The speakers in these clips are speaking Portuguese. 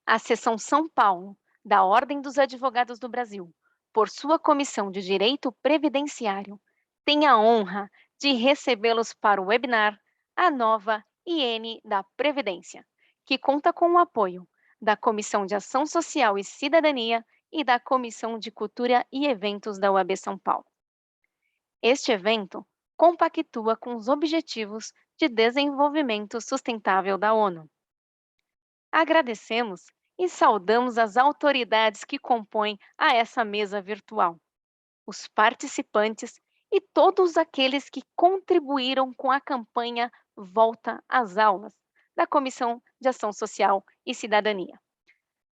A Seção São Paulo da Ordem dos Advogados do Brasil, por sua Comissão de Direito Previdenciário, tem a honra de recebê-los para o webinar A Nova IN da Previdência, que conta com o apoio da Comissão de Ação Social e Cidadania e da Comissão de Cultura e Eventos da UAB São Paulo. Este evento compactua com os Objetivos de Desenvolvimento Sustentável da ONU. Agradecemos e saudamos as autoridades que compõem a essa mesa virtual, os participantes e todos aqueles que contribuíram com a campanha Volta às Aulas, da Comissão de Ação Social e Cidadania.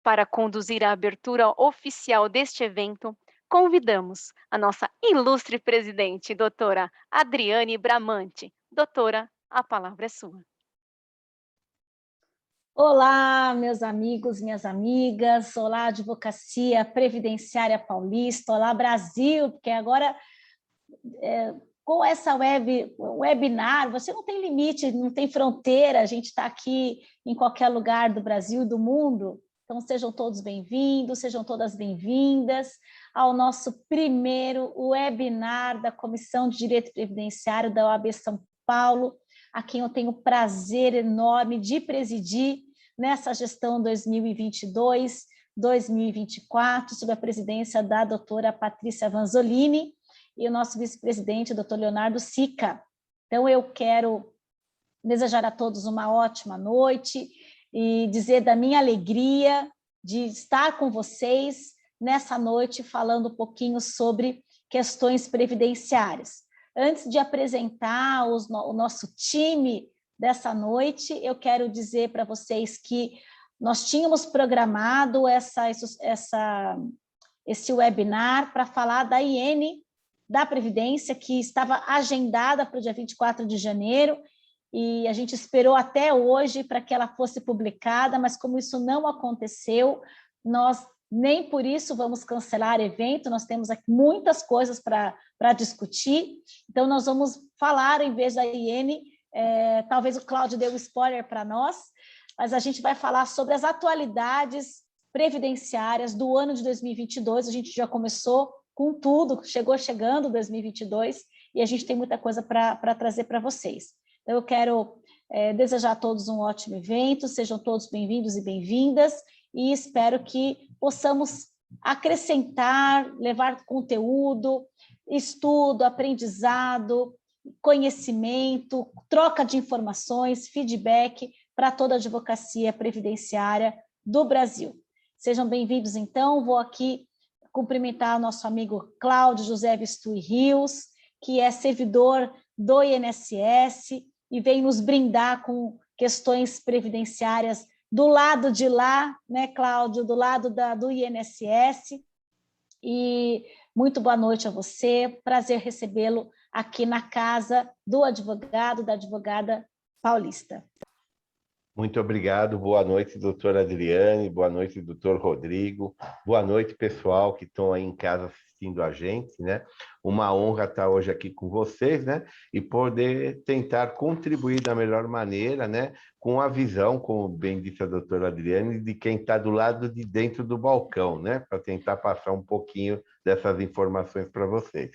Para conduzir a abertura oficial deste evento, convidamos a nossa ilustre presidente, doutora Adriane Bramante. Doutora, a palavra é sua. Olá, meus amigos, minhas amigas, olá, Advocacia Previdenciária Paulista, olá, Brasil, porque agora, com essa webinar, você não tem limite, não tem fronteira, a gente está aqui em qualquer lugar do Brasil e do mundo, então sejam todos bem-vindos, sejam todas bem-vindas ao nosso primeiro webinar da Comissão de Direito Previdenciário da OAB São Paulo, a quem eu tenho o prazer enorme de presidir nessa gestão 2022-2024, sob a presidência da doutora Patrícia Vanzolini e o nosso vice-presidente, doutor Leonardo Sica. Então, eu quero desejar a todos uma ótima noite e dizer da minha alegria de estar com vocês nessa noite falando um pouquinho sobre questões previdenciárias. Antes de apresentar o nosso time dessa noite, eu quero dizer para vocês que nós tínhamos programado esse webinar para falar da IN da Previdência, que estava agendada para o dia 24 de janeiro, e a gente esperou até hoje para que ela fosse publicada, mas como isso não aconteceu, nós nem por isso vamos cancelar o evento, nós temos aqui muitas coisas para discutir, então nós vamos falar, em vez da IN, talvez o Cláudio deu um spoiler para nós, mas a gente vai falar sobre as atualidades previdenciárias do ano de 2022, a gente já começou com tudo, chegando 2022, e a gente tem muita coisa para trazer para vocês. Então eu quero desejar a todos um ótimo evento, sejam todos bem-vindos e bem-vindas, e espero que possamos acrescentar, levar conteúdo, estudo, aprendizado, conhecimento, troca de informações, feedback para toda a advocacia previdenciária do Brasil. Sejam bem-vindos, então. Vou aqui cumprimentar o nosso amigo Cláudio José Vistui Rios, que é servidor do INSS e vem nos brindar com questões previdenciárias do lado de lá, né, Cláudio, do lado do INSS. E muito boa noite a você, prazer recebê-lo aqui na casa do advogado, da advogada paulista. Muito obrigado, boa noite, doutora Adriane, boa noite, doutor Rodrigo, boa noite, pessoal que estão aí em casa assistindo a gente, né? Uma honra estar hoje aqui com vocês, né? E poder tentar contribuir da melhor maneira, né? Com a visão, como bem disse a doutora Adriane, de quem está do lado de dentro do balcão, né? Para tentar passar um pouquinho dessas informações para vocês.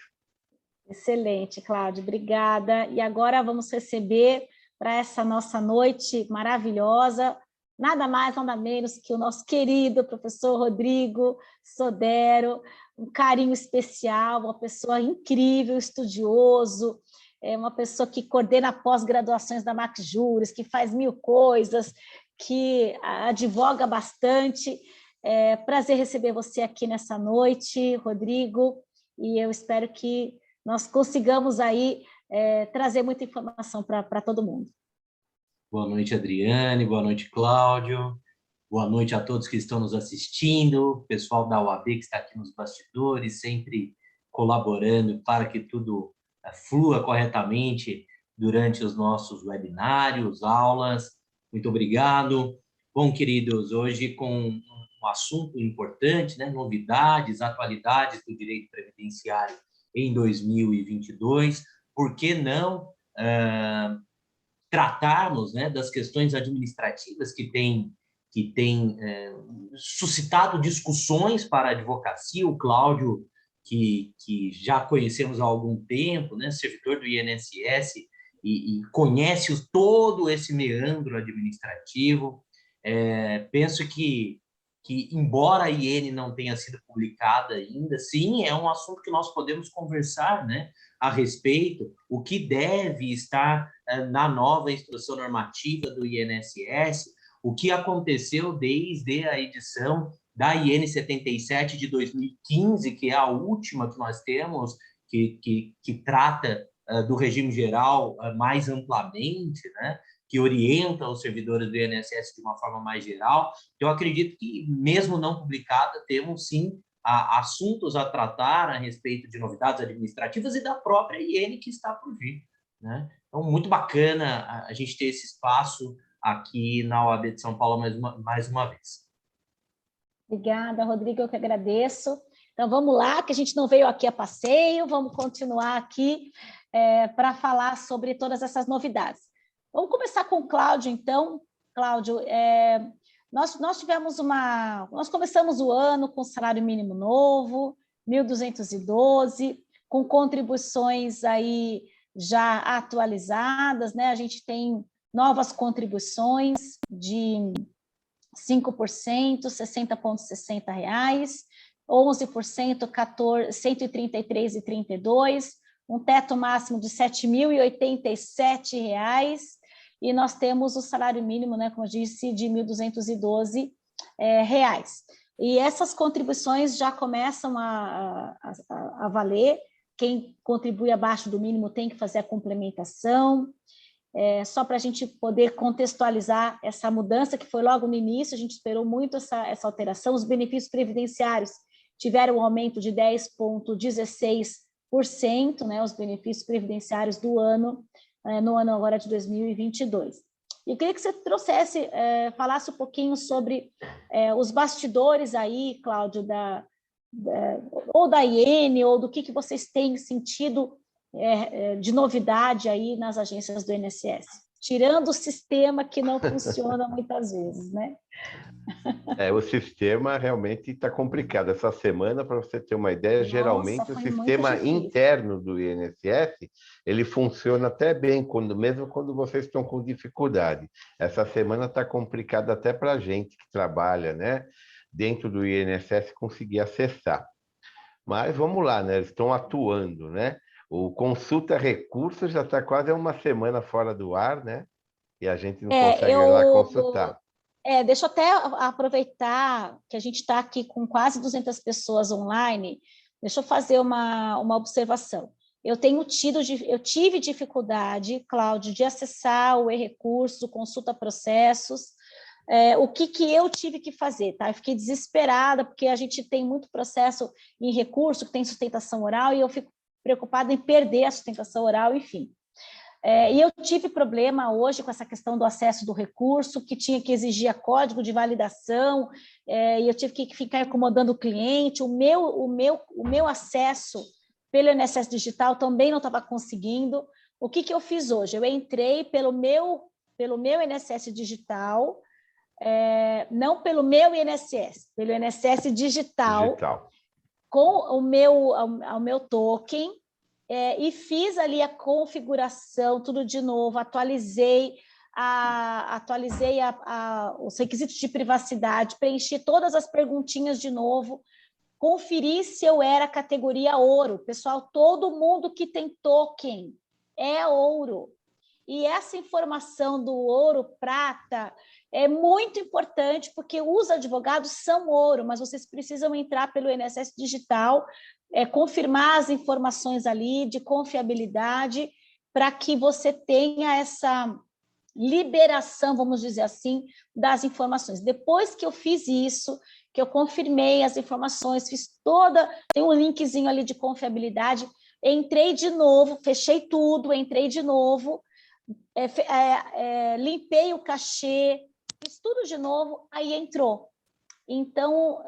Excelente, Cláudio, obrigada. E agora vamos receber para essa nossa noite maravilhosa, nada mais, nada menos que o nosso querido professor Rodrigo Sodero, um carinho especial, uma pessoa incrível, estudioso, uma pessoa que coordena pós-graduações da MacJuris, que faz mil coisas, que advoga bastante. Prazer receber você aqui nessa noite, Rodrigo, e eu espero que nós consigamos aí trazer muita informação para todo mundo. Boa noite, Adriane, boa noite, Cláudio, boa noite a todos que estão nos assistindo, pessoal da UAB que está aqui nos bastidores, sempre colaborando para que tudo flua corretamente durante os nossos webinários, aulas. Muito obrigado. Bom, queridos, hoje com um assunto importante, né? Novidades, atualidades do direito previdenciário em 2022, por que não tratarmos, né, das questões administrativas que têm que tem suscitado discussões para a advocacia. O Cláudio, que já conhecemos há algum tempo, né, servidor do INSS, e conhece todo esse meandro administrativo. Penso que, embora a IN não tenha sido publicada ainda, sim, é um assunto que nós podemos conversar, né, a respeito, o que deve estar na nova instrução normativa do INSS, o que aconteceu desde a edição da IN 77 de 2015, que é a última que nós temos, que trata do regime geral mais amplamente, né, que orienta os servidores do INSS de uma forma mais geral. Eu acredito que, mesmo não publicada, temos, sim, assuntos a tratar a respeito de novidades administrativas e da própria IN que está por vir, né? Então, muito bacana a gente ter esse espaço aqui na OAB de São Paulo mais uma vez. Obrigada, Rodrigo, eu que agradeço. Então, vamos lá, que a gente não veio aqui a passeio, vamos continuar aqui para falar sobre todas essas novidades. Vamos começar com o Cláudio, então. Cláudio, nós começamos o ano com salário mínimo novo, 1.212, com contribuições aí já atualizadas, né? A gente tem novas contribuições de 5%, R$ 60,60, 11%, R$ 133,32, um teto máximo de R$ 7.087, e nós temos o salário mínimo, né, como eu disse, de R$ 1.212. E essas contribuições já começam a valer. Quem contribui abaixo do mínimo tem que fazer a complementação. Só para a gente poder contextualizar essa mudança, que foi logo no início, a gente esperou muito essa alteração. Os benefícios previdenciários tiveram um aumento de 10,16%, né, os benefícios previdenciários do ano, no ano agora de 2022. E eu queria que você falasse um pouquinho sobre os bastidores aí, Cláudio, ou da IN, ou do que vocês têm sentido de novidade aí nas agências do INSS, tirando o sistema que não funciona muitas vezes, né? O sistema realmente está complicado. Essa semana, para você ter uma ideia, geralmente o sistema interno do INSS, ele funciona até bem, mesmo quando vocês estão com dificuldade. Essa semana está complicada até para a gente que trabalha, né, dentro do INSS conseguir acessar. Mas vamos lá, né? Eles estão atuando, né? O Consulta Recursos já está quase uma semana fora do ar, né? E a gente não consegue ir lá consultar. Deixa eu até aproveitar que a gente está aqui com quase 200 pessoas online, deixa eu fazer uma observação. Eu tive dificuldade, Cláudio, de acessar o e-recurso, consulta processos. O que eu tive que fazer, tá? Eu fiquei desesperada, porque a gente tem muito processo em recurso, que tem sustentação oral, e eu fico preocupada em perder a sustentação oral, enfim. E eu tive problema hoje com essa questão do acesso do recurso, que tinha que exigir código de validação, e eu tive que ficar incomodando o cliente. O meu acesso pelo INSS Digital também não estava conseguindo. O que eu fiz hoje? Eu entrei pelo meu INSS Digital, não pelo meu INSS, pelo INSS Digital. Com o meu token, e fiz ali a configuração, tudo de novo, atualizei os requisitos de privacidade, preenchi todas as perguntinhas de novo, conferi se eu era categoria ouro. Pessoal, todo mundo que tem token é ouro. E essa informação do ouro, prata, é muito importante, porque os advogados são ouro, mas vocês precisam entrar pelo INSS Digital, confirmar as informações ali de confiabilidade, para que você tenha essa liberação, vamos dizer assim, das informações. Depois que eu fiz isso, que eu confirmei as informações, tem um linkzinho ali de confiabilidade, entrei de novo, fechei tudo, entrei de novo, limpei o cachê, fiz tudo de novo, aí entrou. Então,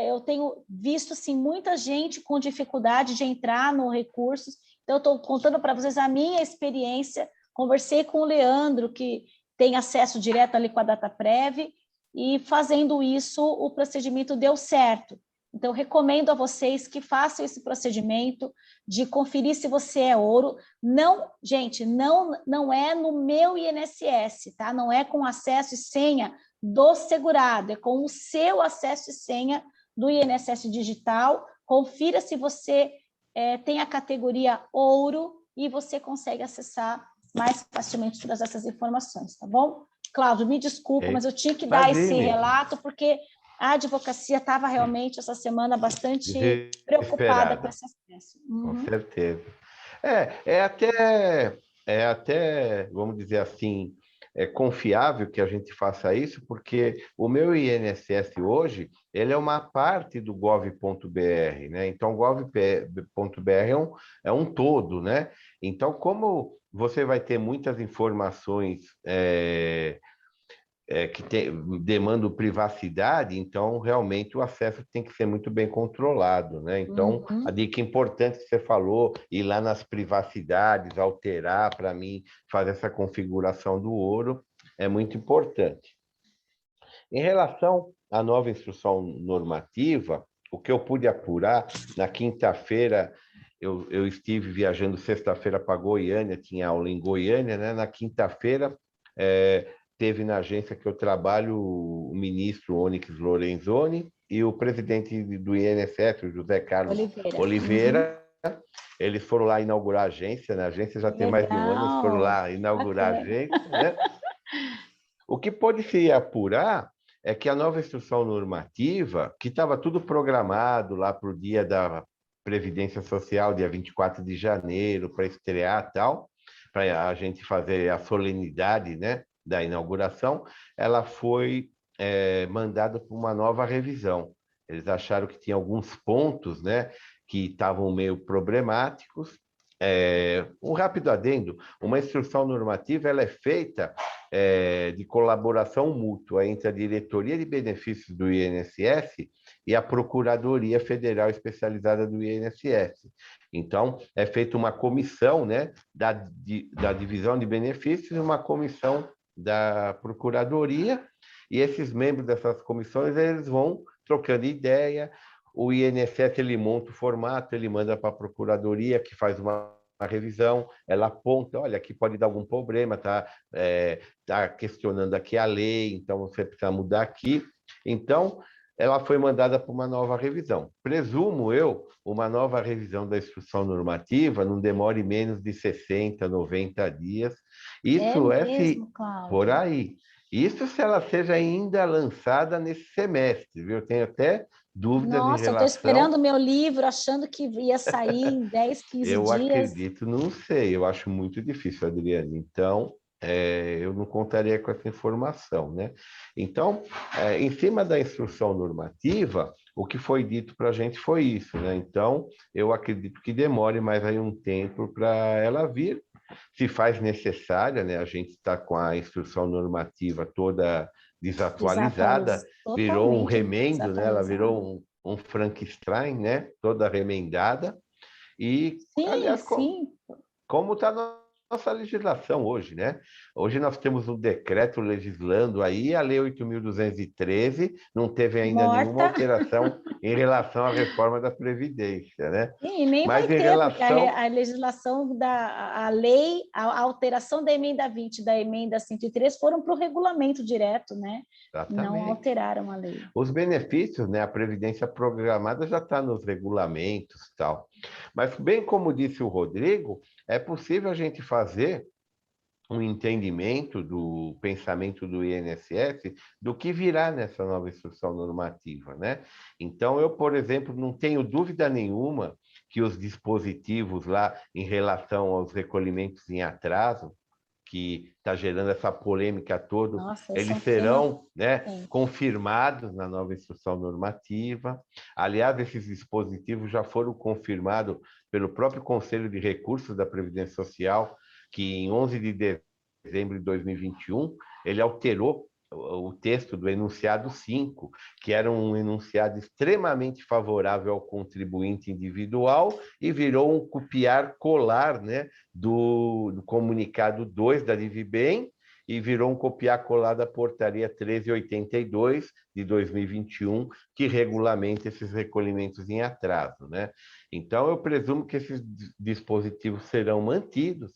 eu tenho visto assim, muita gente com dificuldade de entrar no recursos. Então, eu estou contando para vocês a minha experiência. Conversei com o Leandro, que tem acesso direto ali com a DataPrev, e fazendo isso, o procedimento deu certo. Então, eu recomendo a vocês que façam esse procedimento de conferir se você é ouro. Não, gente, não é no meu INSS, tá? Não é com acesso e senha do segurado, é com o seu acesso e senha do INSS digital. Confira se você tem a categoria ouro e você consegue acessar mais facilmente todas essas informações, tá bom? Cláudio, me desculpa, mas eu tinha que dar esse relato, porque a advocacia estava realmente, essa semana, bastante preocupada com esse acesso. Com certeza. É até, vamos dizer assim, é confiável que a gente faça isso, porque o meu INSS hoje, ele é uma parte do gov.br, né? Então, o gov.br é um todo, né? Então, como você vai ter muitas informações que demandam privacidade, então realmente o acesso tem que ser muito bem controlado, né? Então, a dica importante que você falou, ir lá nas privacidades, alterar para mim, fazer essa configuração do ouro, é muito importante. Em relação à nova instrução normativa, o que eu pude apurar, na quinta-feira, eu estive viajando sexta-feira para Goiânia, tinha aula em Goiânia, né? Na quinta-feira, teve na agência que eu trabalho o ministro Onyx Lorenzoni e o presidente do INSS, o José Carlos Oliveira. Eles foram lá inaugurar a agência, né? A agência já tem mais de 1 ano, eles foram lá inaugurar a agência, né? O que pode se apurar é que a nova instrução normativa, que estava tudo programado lá para o dia da Previdência Social, dia 24 de janeiro, para estrear e tal, para a gente fazer a solenidade, né, da inauguração, ela foi mandada para uma nova revisão. Eles acharam que tinha alguns pontos, né, que estavam meio problemáticos. Um rápido adendo, uma instrução normativa ela é feita de colaboração mútua entre a Diretoria de Benefícios do INSS e a Procuradoria Federal Especializada do INSS. Então, é feita uma comissão, né, da Divisão de Benefícios e uma comissão da Procuradoria, e esses membros dessas comissões eles vão trocando ideia. O INSS ele monta o formato, ele manda para a Procuradoria, que faz uma revisão, ela aponta, olha, aqui pode dar algum problema, tá questionando aqui a lei, então você precisa mudar aqui. Então, ela foi mandada para uma nova revisão. Presumo eu, uma nova revisão da instrução normativa não demore menos de 60, 90 dias. Isso mesmo, por aí. Isso se ela seja ainda lançada nesse semestre, viu? Eu tenho até dúvidas em relação... Nossa, eu estou esperando o meu livro, achando que ia sair em 10, 15 dias. Eu acredito, não sei, eu acho muito difícil, Adriane. Então, eu não contaria com essa informação, né? Então, em cima da instrução normativa, o que foi dito para a gente foi isso, né? Então, eu acredito que demore mais aí um tempo para ela vir. Se faz necessária, né? A gente está com a instrução normativa toda desatualizada, virou um remendo, né? Ela virou um Frankenstein, né? Toda remendada. E, aliás, como está a nossa legislação hoje, né? Hoje nós temos um decreto legislando aí, a Lei 8.213 não teve ainda nenhuma alteração em relação à reforma da Previdência, né? Sim, nem vai ter, porque a legislação a lei, a alteração da emenda 20 e da emenda 103 foram para o regulamento direto, né? Exatamente. Não alteraram a lei. Os benefícios, né? A Previdência programada já está nos regulamentos e tal. Mas, bem como disse o Rodrigo, é possível a gente fazer um entendimento do pensamento do INSS do que virá nessa nova instrução normativa, né? Então, eu, por exemplo, não tenho dúvida nenhuma que os dispositivos lá em relação aos recolhimentos em atraso, que está gerando essa polêmica toda, eles serão confirmados na nova instrução normativa. Aliás, esses dispositivos já foram confirmados pelo próprio Conselho de Recursos da Previdência Social, que em 11 de dezembro de 2021, ele alterou o texto do enunciado 5, que era um enunciado extremamente favorável ao contribuinte individual e virou um copiar-colar, né, do comunicado 2 da Divibem e virou um copiar-colar da portaria 1382 de 2021, que regulamenta esses recolhimentos em atraso, né? Então, eu presumo que esses dispositivos serão mantidos,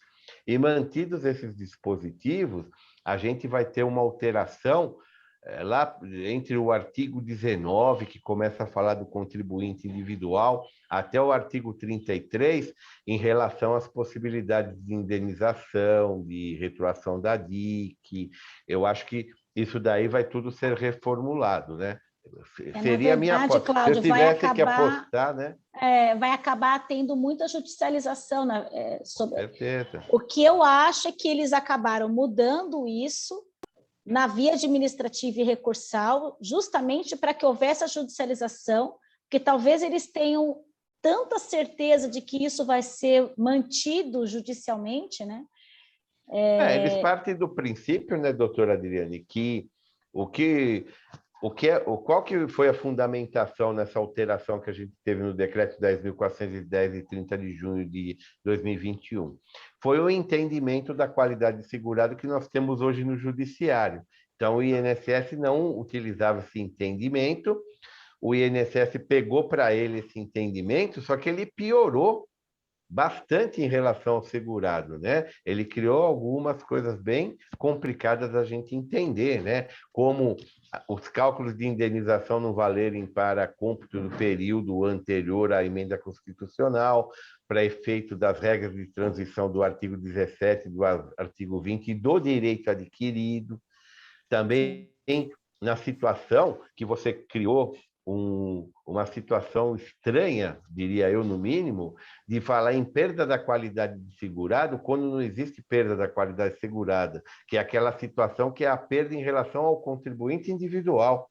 e mantidos esses dispositivos, a gente vai ter uma alteração lá entre o artigo 19, que começa a falar do contribuinte individual, até o artigo 33, em relação às possibilidades de indenização, de retroação da DIC. Eu acho que isso daí vai tudo ser reformulado, né? Seria a minha aposta. Cláudio, se eu tivesse que apostar, né? Vai acabar tendo muita judicialização sobre. Certeza. O que eu acho é que eles acabaram mudando isso na via administrativa e recursal, justamente para que houvesse a judicialização, porque talvez eles tenham tanta certeza de que isso vai ser mantido judicialmente, né? Eles partem do princípio, né, doutora Adriane, que qual que foi a fundamentação nessa alteração que a gente teve no decreto 10.410 de 30 de junho de 2021? Foi o entendimento da qualidade de segurado que nós temos hoje no judiciário. Então, o INSS não utilizava esse entendimento, o INSS pegou para ele esse entendimento, só que ele piorou bastante em relação ao segurado, né? Ele criou algumas coisas bem complicadas da gente entender, né? Como os cálculos de indenização não valerem para cômputo do período anterior à emenda constitucional, para efeito das regras de transição do artigo 17 do artigo 20 e do direito adquirido. Também na situação que você criou uma situação estranha, diria eu, no mínimo, de falar em perda da qualidade de segurado quando não existe perda da qualidade segurada, que é aquela situação que é a perda em relação ao contribuinte individual.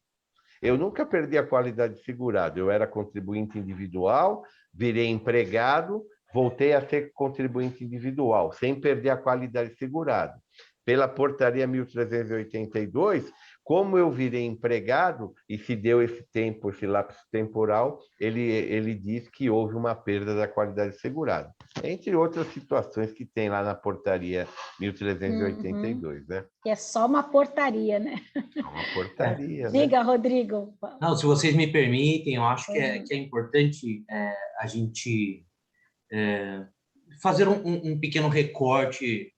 Eu nunca perdi a qualidade de segurado, eu era contribuinte individual, virei empregado, voltei a ser contribuinte individual, sem perder a qualidade de segurado. Pela portaria 1382, como eu virei empregado e se deu esse tempo, esse lapso temporal, ele diz que houve uma perda da qualidade segurada. Entre outras situações que tem lá na portaria 1382, né? Que é só uma portaria, né? É uma portaria, Diga, né? Rodrigo. Não, se vocês me permitem, eu acho que é importante a gente fazer um pequeno recorte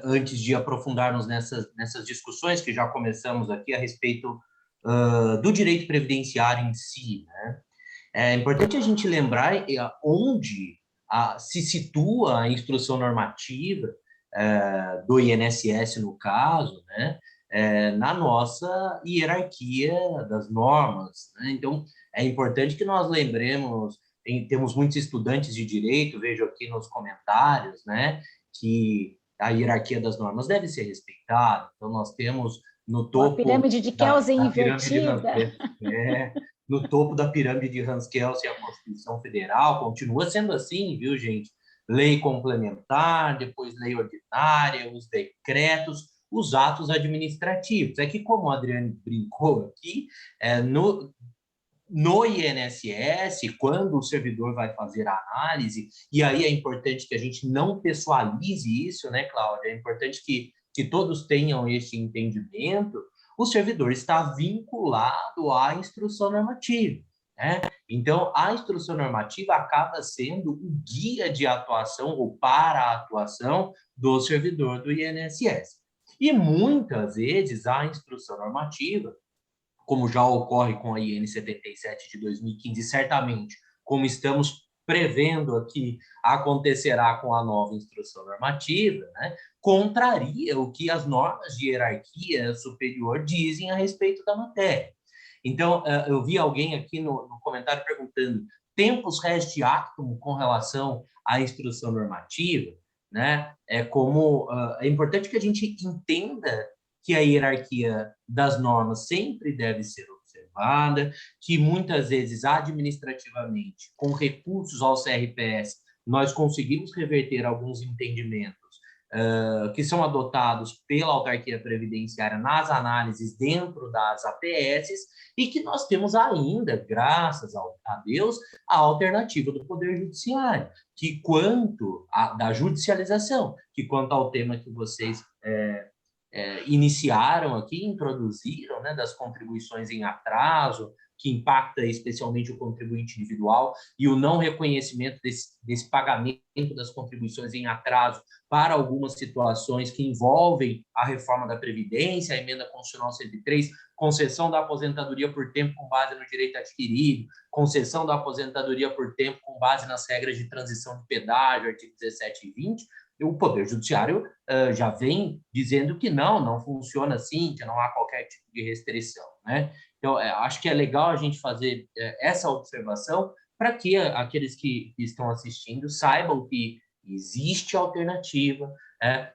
antes de aprofundarmos nessas discussões que já começamos aqui a respeito do direito previdenciário em si, né? É importante a gente lembrar onde se situa a instrução normativa do INSS, no caso, né? Na nossa hierarquia das normas, né? Então, é importante que nós lembremos, temos muitos estudantes de direito, vejo aqui nos comentários, né, que a hierarquia das normas deve ser respeitada. Então, nós temos no topo... A pirâmide de Kelsen invertida. No topo da pirâmide de Hans-Kelsen, a Constituição Federal, continua sendo assim, viu, gente? Lei complementar, depois lei ordinária, os decretos, os atos administrativos. É que, como a Adriane brincou aqui, no INSS, quando o servidor vai fazer a análise, e aí é importante que a gente não pessoalize isso, né, Cláudia? É importante que todos tenham esse entendimento. O servidor está vinculado à instrução normativa, né? Então, a instrução normativa acaba sendo o guia de atuação ou para a atuação do servidor do INSS. E muitas vezes a instrução normativa, como já ocorre com a IN 77 de 2015, certamente, como estamos prevendo aqui, acontecerá com a nova instrução normativa, né, contraria o que as normas de hierarquia superior dizem a respeito da matéria. Então, eu vi alguém aqui no comentário perguntando tempus resti actum com relação à instrução normativa, né? É importante que a gente entenda que a hierarquia das normas sempre deve ser observada, que muitas vezes administrativamente, com recursos ao CRPS, nós conseguimos reverter alguns entendimentos que são adotados pela autarquia previdenciária nas análises dentro das APS, e que nós temos ainda, graças a Deus, a alternativa do Poder Judiciário, que quanto da judicialização, que quanto ao tema que vocês iniciaram aqui, introduziram, né, das contribuições em atraso, que impacta especialmente o contribuinte individual, e o não reconhecimento desse pagamento das contribuições em atraso para algumas situações que envolvem a reforma da Previdência, a emenda constitucional 103, concessão da aposentadoria por tempo com base no direito adquirido, concessão da aposentadoria por tempo com base nas regras de transição de pedágio, artigos 17 e 20, o Poder Judiciário já vem dizendo que não funciona assim, que não há qualquer tipo de restrição, né? Então, acho que é legal a gente fazer essa observação para que aqueles que estão assistindo saibam que existe alternativa,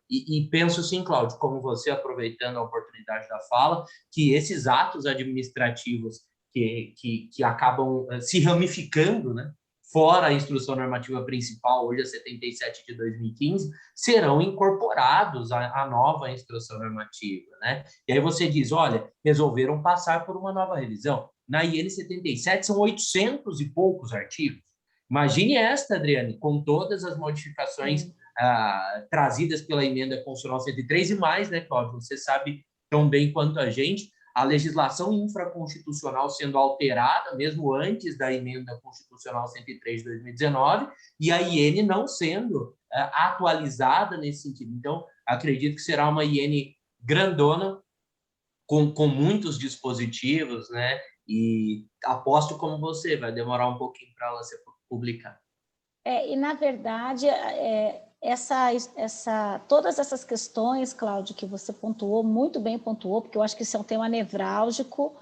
e penso sim, Cláudio, como você, aproveitando a oportunidade da fala, que esses atos administrativos que acabam se ramificando, né, fora a instrução normativa principal, hoje a 77 de 2015, serão incorporados à nova instrução normativa, né? E aí você diz, olha, resolveram passar por uma nova revisão. Na IN 77 são 800 e poucos artigos. Imagine esta, Adriane, com todas as modificações trazidas pela emenda constitucional 103 e mais, né, Cláudio? Você sabe tão bem quanto a gente, a legislação infraconstitucional sendo alterada, mesmo antes da emenda constitucional 103 de 2019, e a IN não sendo atualizada nesse sentido. Então, acredito que será uma IN grandona, com muitos dispositivos, né? E aposto como você, vai demorar um pouquinho para ela ser publicada. E, na verdade, todas essas questões, Cláudio, que você pontuou, muito bem pontuou, porque eu acho que isso é um tema nevrálgico,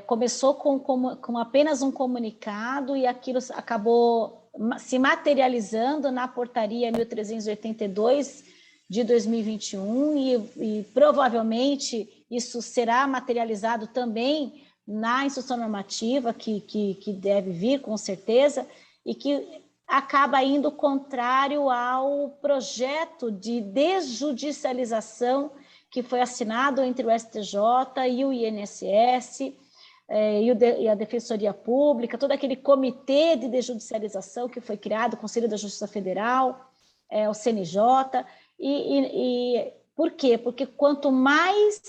começou com apenas um comunicado e aquilo acabou se materializando na portaria 1382 de 2021 e provavelmente isso será materializado também na instrução normativa que deve vir, com certeza, e que acaba indo contrário ao projeto de desjudicialização que foi assinado entre o STJ e o INSS e a Defensoria Pública, todo aquele comitê de desjudicialização que foi criado, o Conselho da Justiça Federal, o CNJ. Por quê? Porque quanto mais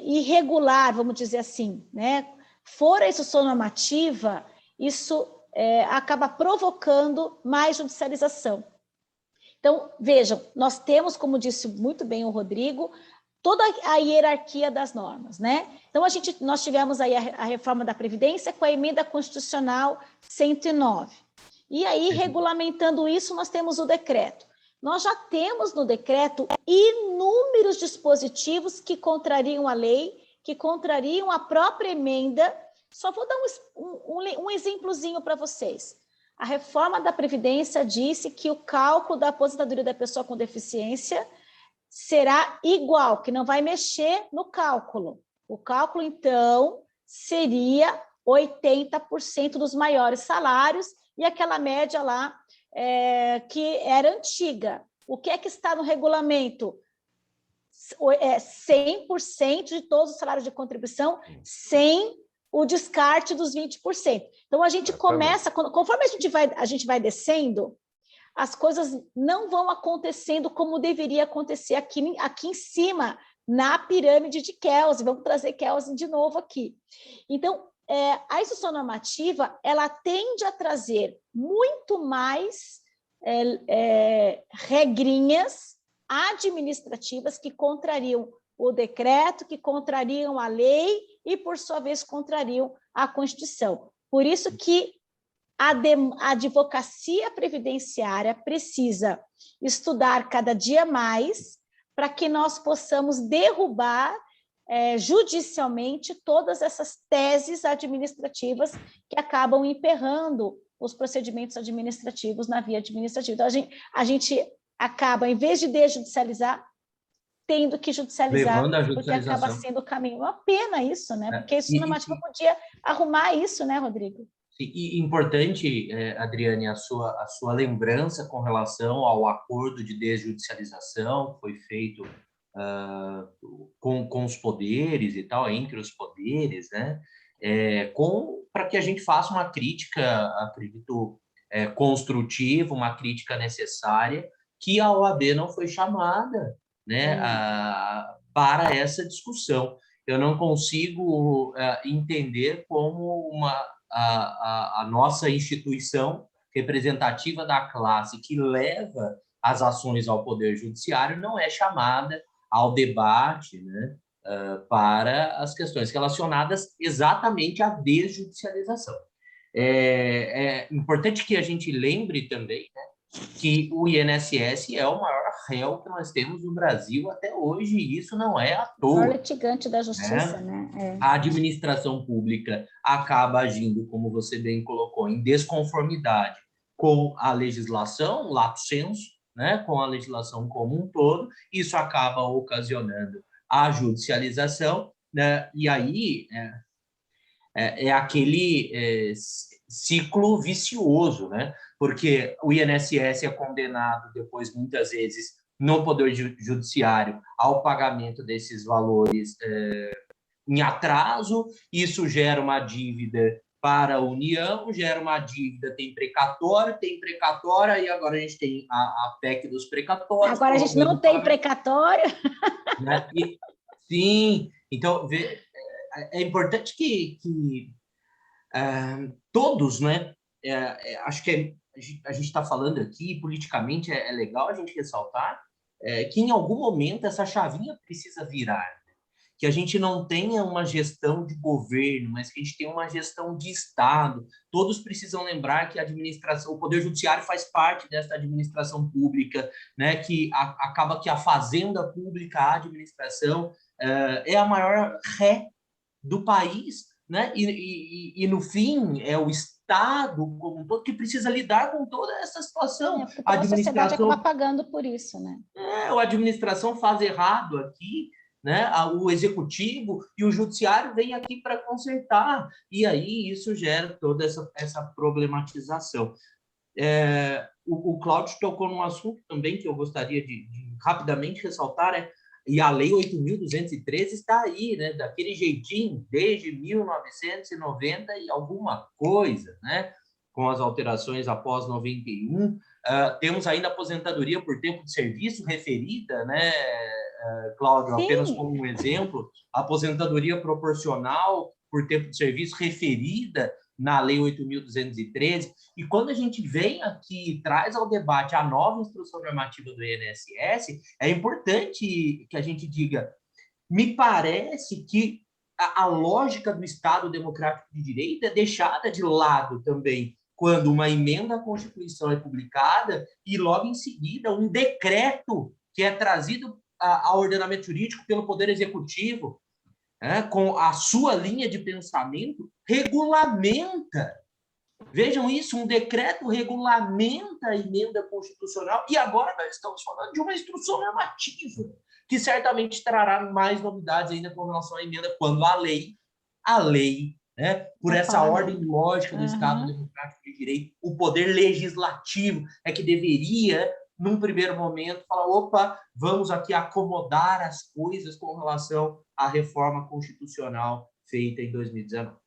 irregular, vamos dizer assim, né, for a instrução normativa, isso acaba provocando mais judicialização. Então, vejam, nós temos, como disse muito bem o Rodrigo, toda a hierarquia das normas, né? Então, nós tivemos aí a reforma da Previdência com a emenda constitucional 109. E aí, regulamentando isso, nós temos o decreto. Nós já temos no decreto inúmeros dispositivos que contrariam a lei, que contrariam a própria emenda. Só vou dar um exemplozinho para vocês. A reforma da Previdência disse que o cálculo da aposentadoria da pessoa com deficiência será igual, que não vai mexer no cálculo. O cálculo, então, seria 80% dos maiores salários e aquela média lá que era antiga. O que é que está no regulamento? 100% de todos os salários de contribuição, sem o descarte dos 20%. Então, a gente começa, conforme a gente vai descendo, as coisas não vão acontecendo como deveria acontecer aqui em cima, na pirâmide de Kelsen. Vamos trazer Kelsen de novo aqui. Então, a instrução normativa, ela tende a trazer muito mais regrinhas administrativas que contrariam o decreto, que contrariam a lei e, por sua vez, contrariam a Constituição. Por isso que a advocacia previdenciária precisa estudar cada dia mais para que nós possamos derrubar judicialmente todas essas teses administrativas que acabam emperrando os procedimentos administrativos na via administrativa. Então, a gente acaba, em vez de desjudicializar, tendo que judicializar, porque acaba sendo o caminho. Uma pena isso, né? Porque isso normativa podia arrumar isso, né, Rodrigo? E importante, Adriane, a sua lembrança com relação ao acordo de desjudicialização, foi feito com os poderes e tal, entre os poderes, né? Para que a gente faça uma crítica, acredito, construtiva, uma crítica necessária, que a OAB não foi chamada né, para essa discussão. Eu não consigo entender como a nossa instituição representativa da classe que leva as ações ao Poder Judiciário não é chamada ao debate, né, para as questões relacionadas exatamente à desjudicialização. É importante que a gente lembre também, né, que o INSS é o maior réu que nós temos no Brasil até hoje, e isso não é à toa. O maior litigante da justiça, né? A administração pública acaba agindo, como você bem colocou, em desconformidade com a legislação, lato sensu, né, com a legislação como um todo, isso acaba ocasionando a judicialização, né, e aí aquele ciclo vicioso, né, porque o INSS é condenado depois, muitas vezes, no Poder Judiciário, ao pagamento desses valores em atraso, isso gera uma dívida para a União, gera uma dívida, tem precatório, e agora a gente tem a PEC dos precatórios. Agora a gente não tem precatório. Né? Sim, então é importante que todos, né? Acho que a gente está falando aqui, politicamente é legal a gente ressaltar que em algum momento essa chavinha precisa virar. Que a gente não tenha uma gestão de governo, mas que a gente tenha uma gestão de Estado. Todos precisam lembrar que a administração, o Poder Judiciário faz parte dessa administração pública, né? Que acaba que a fazenda pública, a administração, é a maior ré do país, né? E no fim, é o Estado como um todo que precisa lidar com toda essa situação. A sociedade acaba pagando por isso, né? A administração faz errado aqui, né? O executivo e o judiciário vêm aqui para consertar, e aí isso gera toda essa problematização. O Cláudio tocou num assunto também que eu gostaria de rapidamente ressaltar, e a Lei 8.213 está aí, né? Daquele jeitinho, desde 1990 e alguma coisa, né? Com as alterações após 91. Temos ainda a aposentadoria por tempo de serviço referida, né, Cláudio? Sim. Apenas como um exemplo, a aposentadoria proporcional por tempo de serviço referida na Lei 8.213, e quando a gente vem aqui e traz ao debate a nova instrução normativa do INSS, é importante que a gente diga, me parece que a lógica do Estado democrático de direito é deixada de lado também, quando uma emenda à Constituição é publicada e logo em seguida um decreto que é trazido ao ordenamento jurídico pelo Poder Executivo, com a sua linha de pensamento, regulamenta. Vejam isso, um decreto regulamenta a emenda constitucional, e agora nós estamos falando de uma instrução normativa, que certamente trará mais novidades ainda com relação à emenda, quando a lei, né, por essa ordem lógica do Estado Democrático de Direito, o poder legislativo é que deveria, num primeiro momento, falar, opa, vamos aqui acomodar as coisas com relação à reforma constitucional feita em 2019.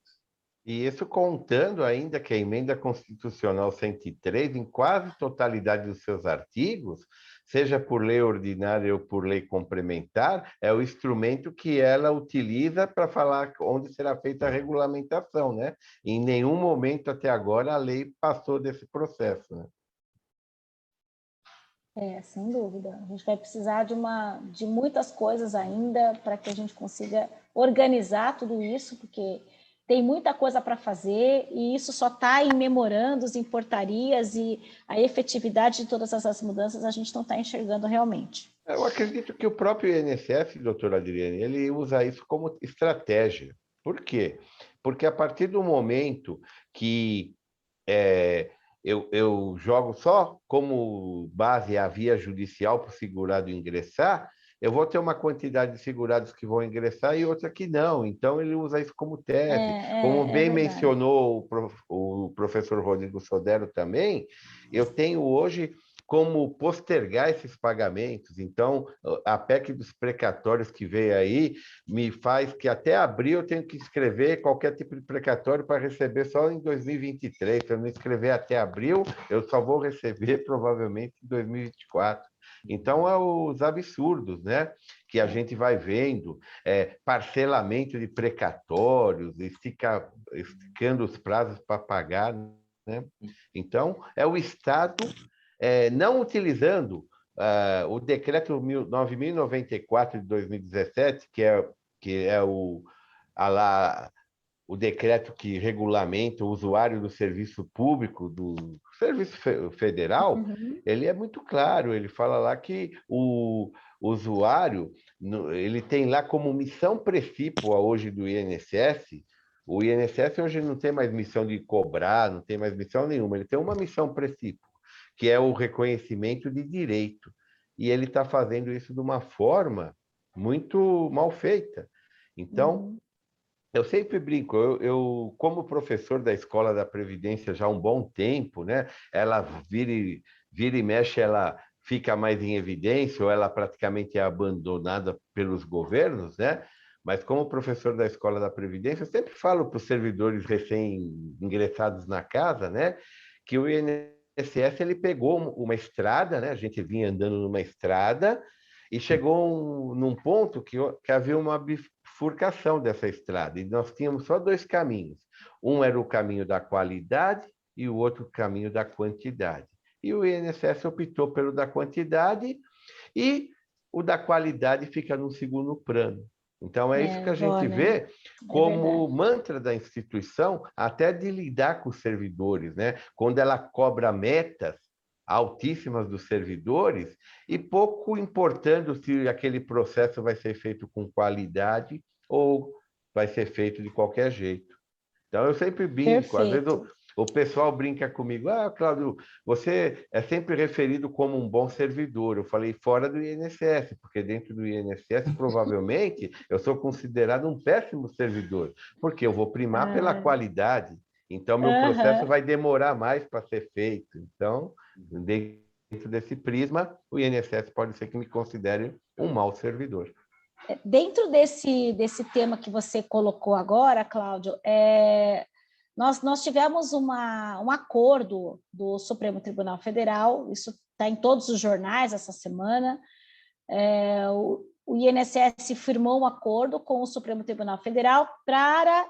E isso contando ainda que a Emenda Constitucional 103, em quase totalidade dos seus artigos, seja por lei ordinária ou por lei complementar, é o instrumento que ela utiliza para falar onde será feita a regulamentação, né? Em nenhum momento até agora a lei passou desse processo, né? Sem dúvida. A gente vai precisar de muitas coisas ainda para que a gente consiga organizar tudo isso, porque tem muita coisa para fazer e isso só está em memorandos, em portarias, e a efetividade de todas essas mudanças a gente não está enxergando realmente. Eu acredito que o próprio INSS, doutora Adriane, ele usa isso como estratégia. Por quê? Porque a partir do momento que eu jogo só como base a via judicial para o segurado ingressar, eu vou ter uma quantidade de segurados que vão ingressar e outra que não. Então, ele usa isso como tese. Como bem mencionou o professor Rodrigo Sodero também, eu tenho hoje como postergar esses pagamentos. Então, a PEC dos precatórios que veio aí me faz que até abril eu tenho que escrever qualquer tipo de precatório para receber só em 2023. Se eu não escrever até abril, eu só vou receber provavelmente em 2024. Então, é os absurdos, né? Que a gente vai vendo, parcelamento de precatórios, esticando os prazos para pagar, né? Então, é o Estado não utilizando o decreto 9.094 de 2017, que é o decreto que regulamenta o usuário do serviço público, do serviço federal. Ele é muito claro, ele fala lá que o usuário, ele tem lá como missão precípua hoje do INSS. O INSS hoje não tem mais missão de cobrar, não tem mais missão nenhuma, ele tem uma missão precípua, que é o reconhecimento de direito. E ele está fazendo isso de uma forma muito mal feita. Então, eu sempre brinco, eu como professor da Escola da Previdência já há um bom tempo, né? Ela vira e mexe, ela fica mais em evidência, ou ela praticamente é abandonada pelos governos, né? Mas como professor da Escola da Previdência, eu sempre falo para os servidores recém-ingressados na casa, né? Que o INSS ele pegou uma estrada, né? A gente vinha andando numa estrada e chegou num ponto que havia uma bifurcação dessa estrada, e nós tínhamos só dois caminhos. Um era o caminho da qualidade e o outro caminho da quantidade. E o INSS optou pelo da quantidade, e o da qualidade fica no segundo plano. Então, é isso que a gente vê como mantra da instituição, até de lidar com os servidores, né? Quando ela cobra metas altíssimas dos servidores, e pouco importando se aquele processo vai ser feito com qualidade ou vai ser feito de qualquer jeito. Então, eu sempre brinco, às vezes o pessoal brinca comigo, Cláudio, você é sempre referido como um bom servidor. Eu falei, fora do INSS, porque dentro do INSS, provavelmente, eu sou considerado um péssimo servidor, porque eu vou primar pela qualidade. Então, meu processo vai demorar mais para ser feito. Então, dentro desse prisma, o INSS pode ser que me considere um mau servidor. Dentro desse tema que você colocou agora, Cláudio, nós tivemos um acordo do Supremo Tribunal Federal, isso está em todos os jornais essa semana. O INSS firmou um acordo com o Supremo Tribunal Federal para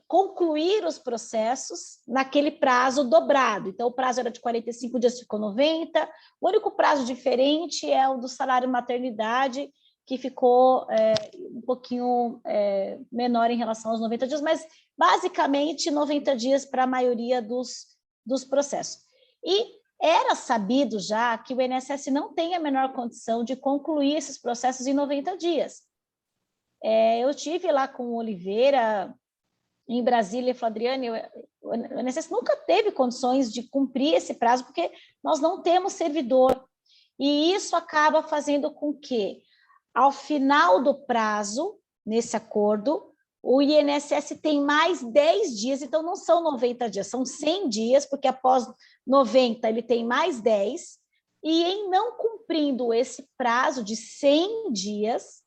concluir os processos naquele prazo dobrado. Então, o prazo era de 45 dias, ficou 90. O único prazo diferente é o do salário maternidade, que ficou um pouquinho menor em relação aos 90 dias, mas basicamente 90 dias para a maioria dos processos. E era sabido já que o INSS não tem a menor condição de concluir esses processos em 90 dias. Eu estive lá com o Oliveira, em Brasília, e falei, Adriane, o INSS nunca teve condições de cumprir esse prazo, porque nós não temos servidor. E isso acaba fazendo com que, ao final do prazo, nesse acordo, o INSS tem mais 10 dias, então não são 90 dias, são 100 dias, porque após 90 ele tem mais 10, e em não cumprindo esse prazo de 100 dias,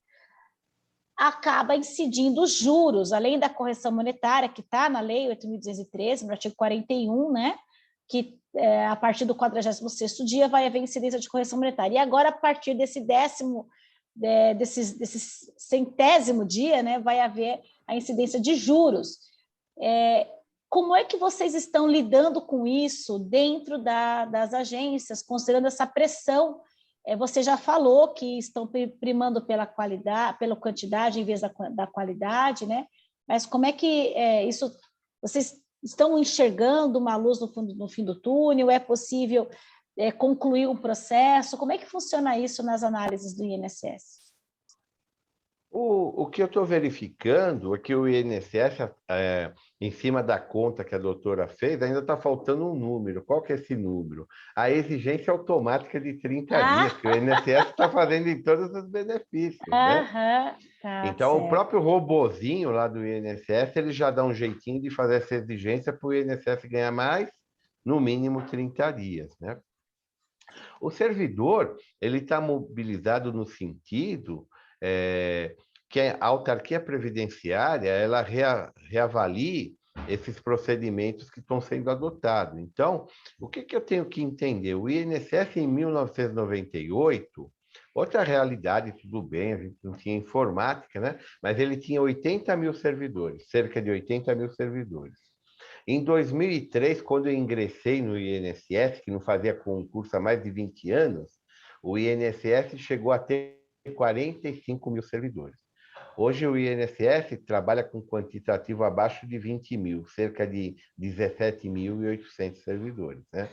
acaba incidindo os juros, além da correção monetária, que está na Lei 8.213, no artigo 41, né? Que a partir do 46º dia vai haver incidência de correção monetária. E agora, a partir desse desse centésimo dia, né, vai haver a incidência de juros. Como é que vocês estão lidando com isso dentro das agências, considerando essa pressão? Você já falou que estão primando pela qualidade, pela quantidade em vez da qualidade, né? Mas como é que isso? Vocês estão enxergando uma luz no fim do túnel? É possível concluir um processo? Como é que funciona isso nas análises do INSS? O que eu estou verificando é que o INSS, em cima da conta que a doutora fez, ainda está faltando um número. Qual que é esse número? A exigência automática de 30 dias, que o INSS está fazendo em todos os benefícios. Né? Então, certo. O próprio robozinho lá do INSS, ele já dá um jeitinho de fazer essa exigência para o INSS ganhar mais, no mínimo 30 dias. Né? O servidor, ele está mobilizado no sentido que a autarquia previdenciária ela reavalie esses procedimentos que estão sendo adotados. Então, o que eu tenho que entender? O INSS, em 1998, outra realidade, tudo bem, a gente não tinha informática, né? Mas ele tinha 80 mil servidores, cerca de 80 mil servidores. Em 2003, quando eu ingressei no INSS, que não fazia concurso há mais de 20 anos, o INSS chegou a ter 45 mil servidores. Hoje o INSS trabalha com quantitativo abaixo de 20 mil, cerca de 17.800 servidores, né?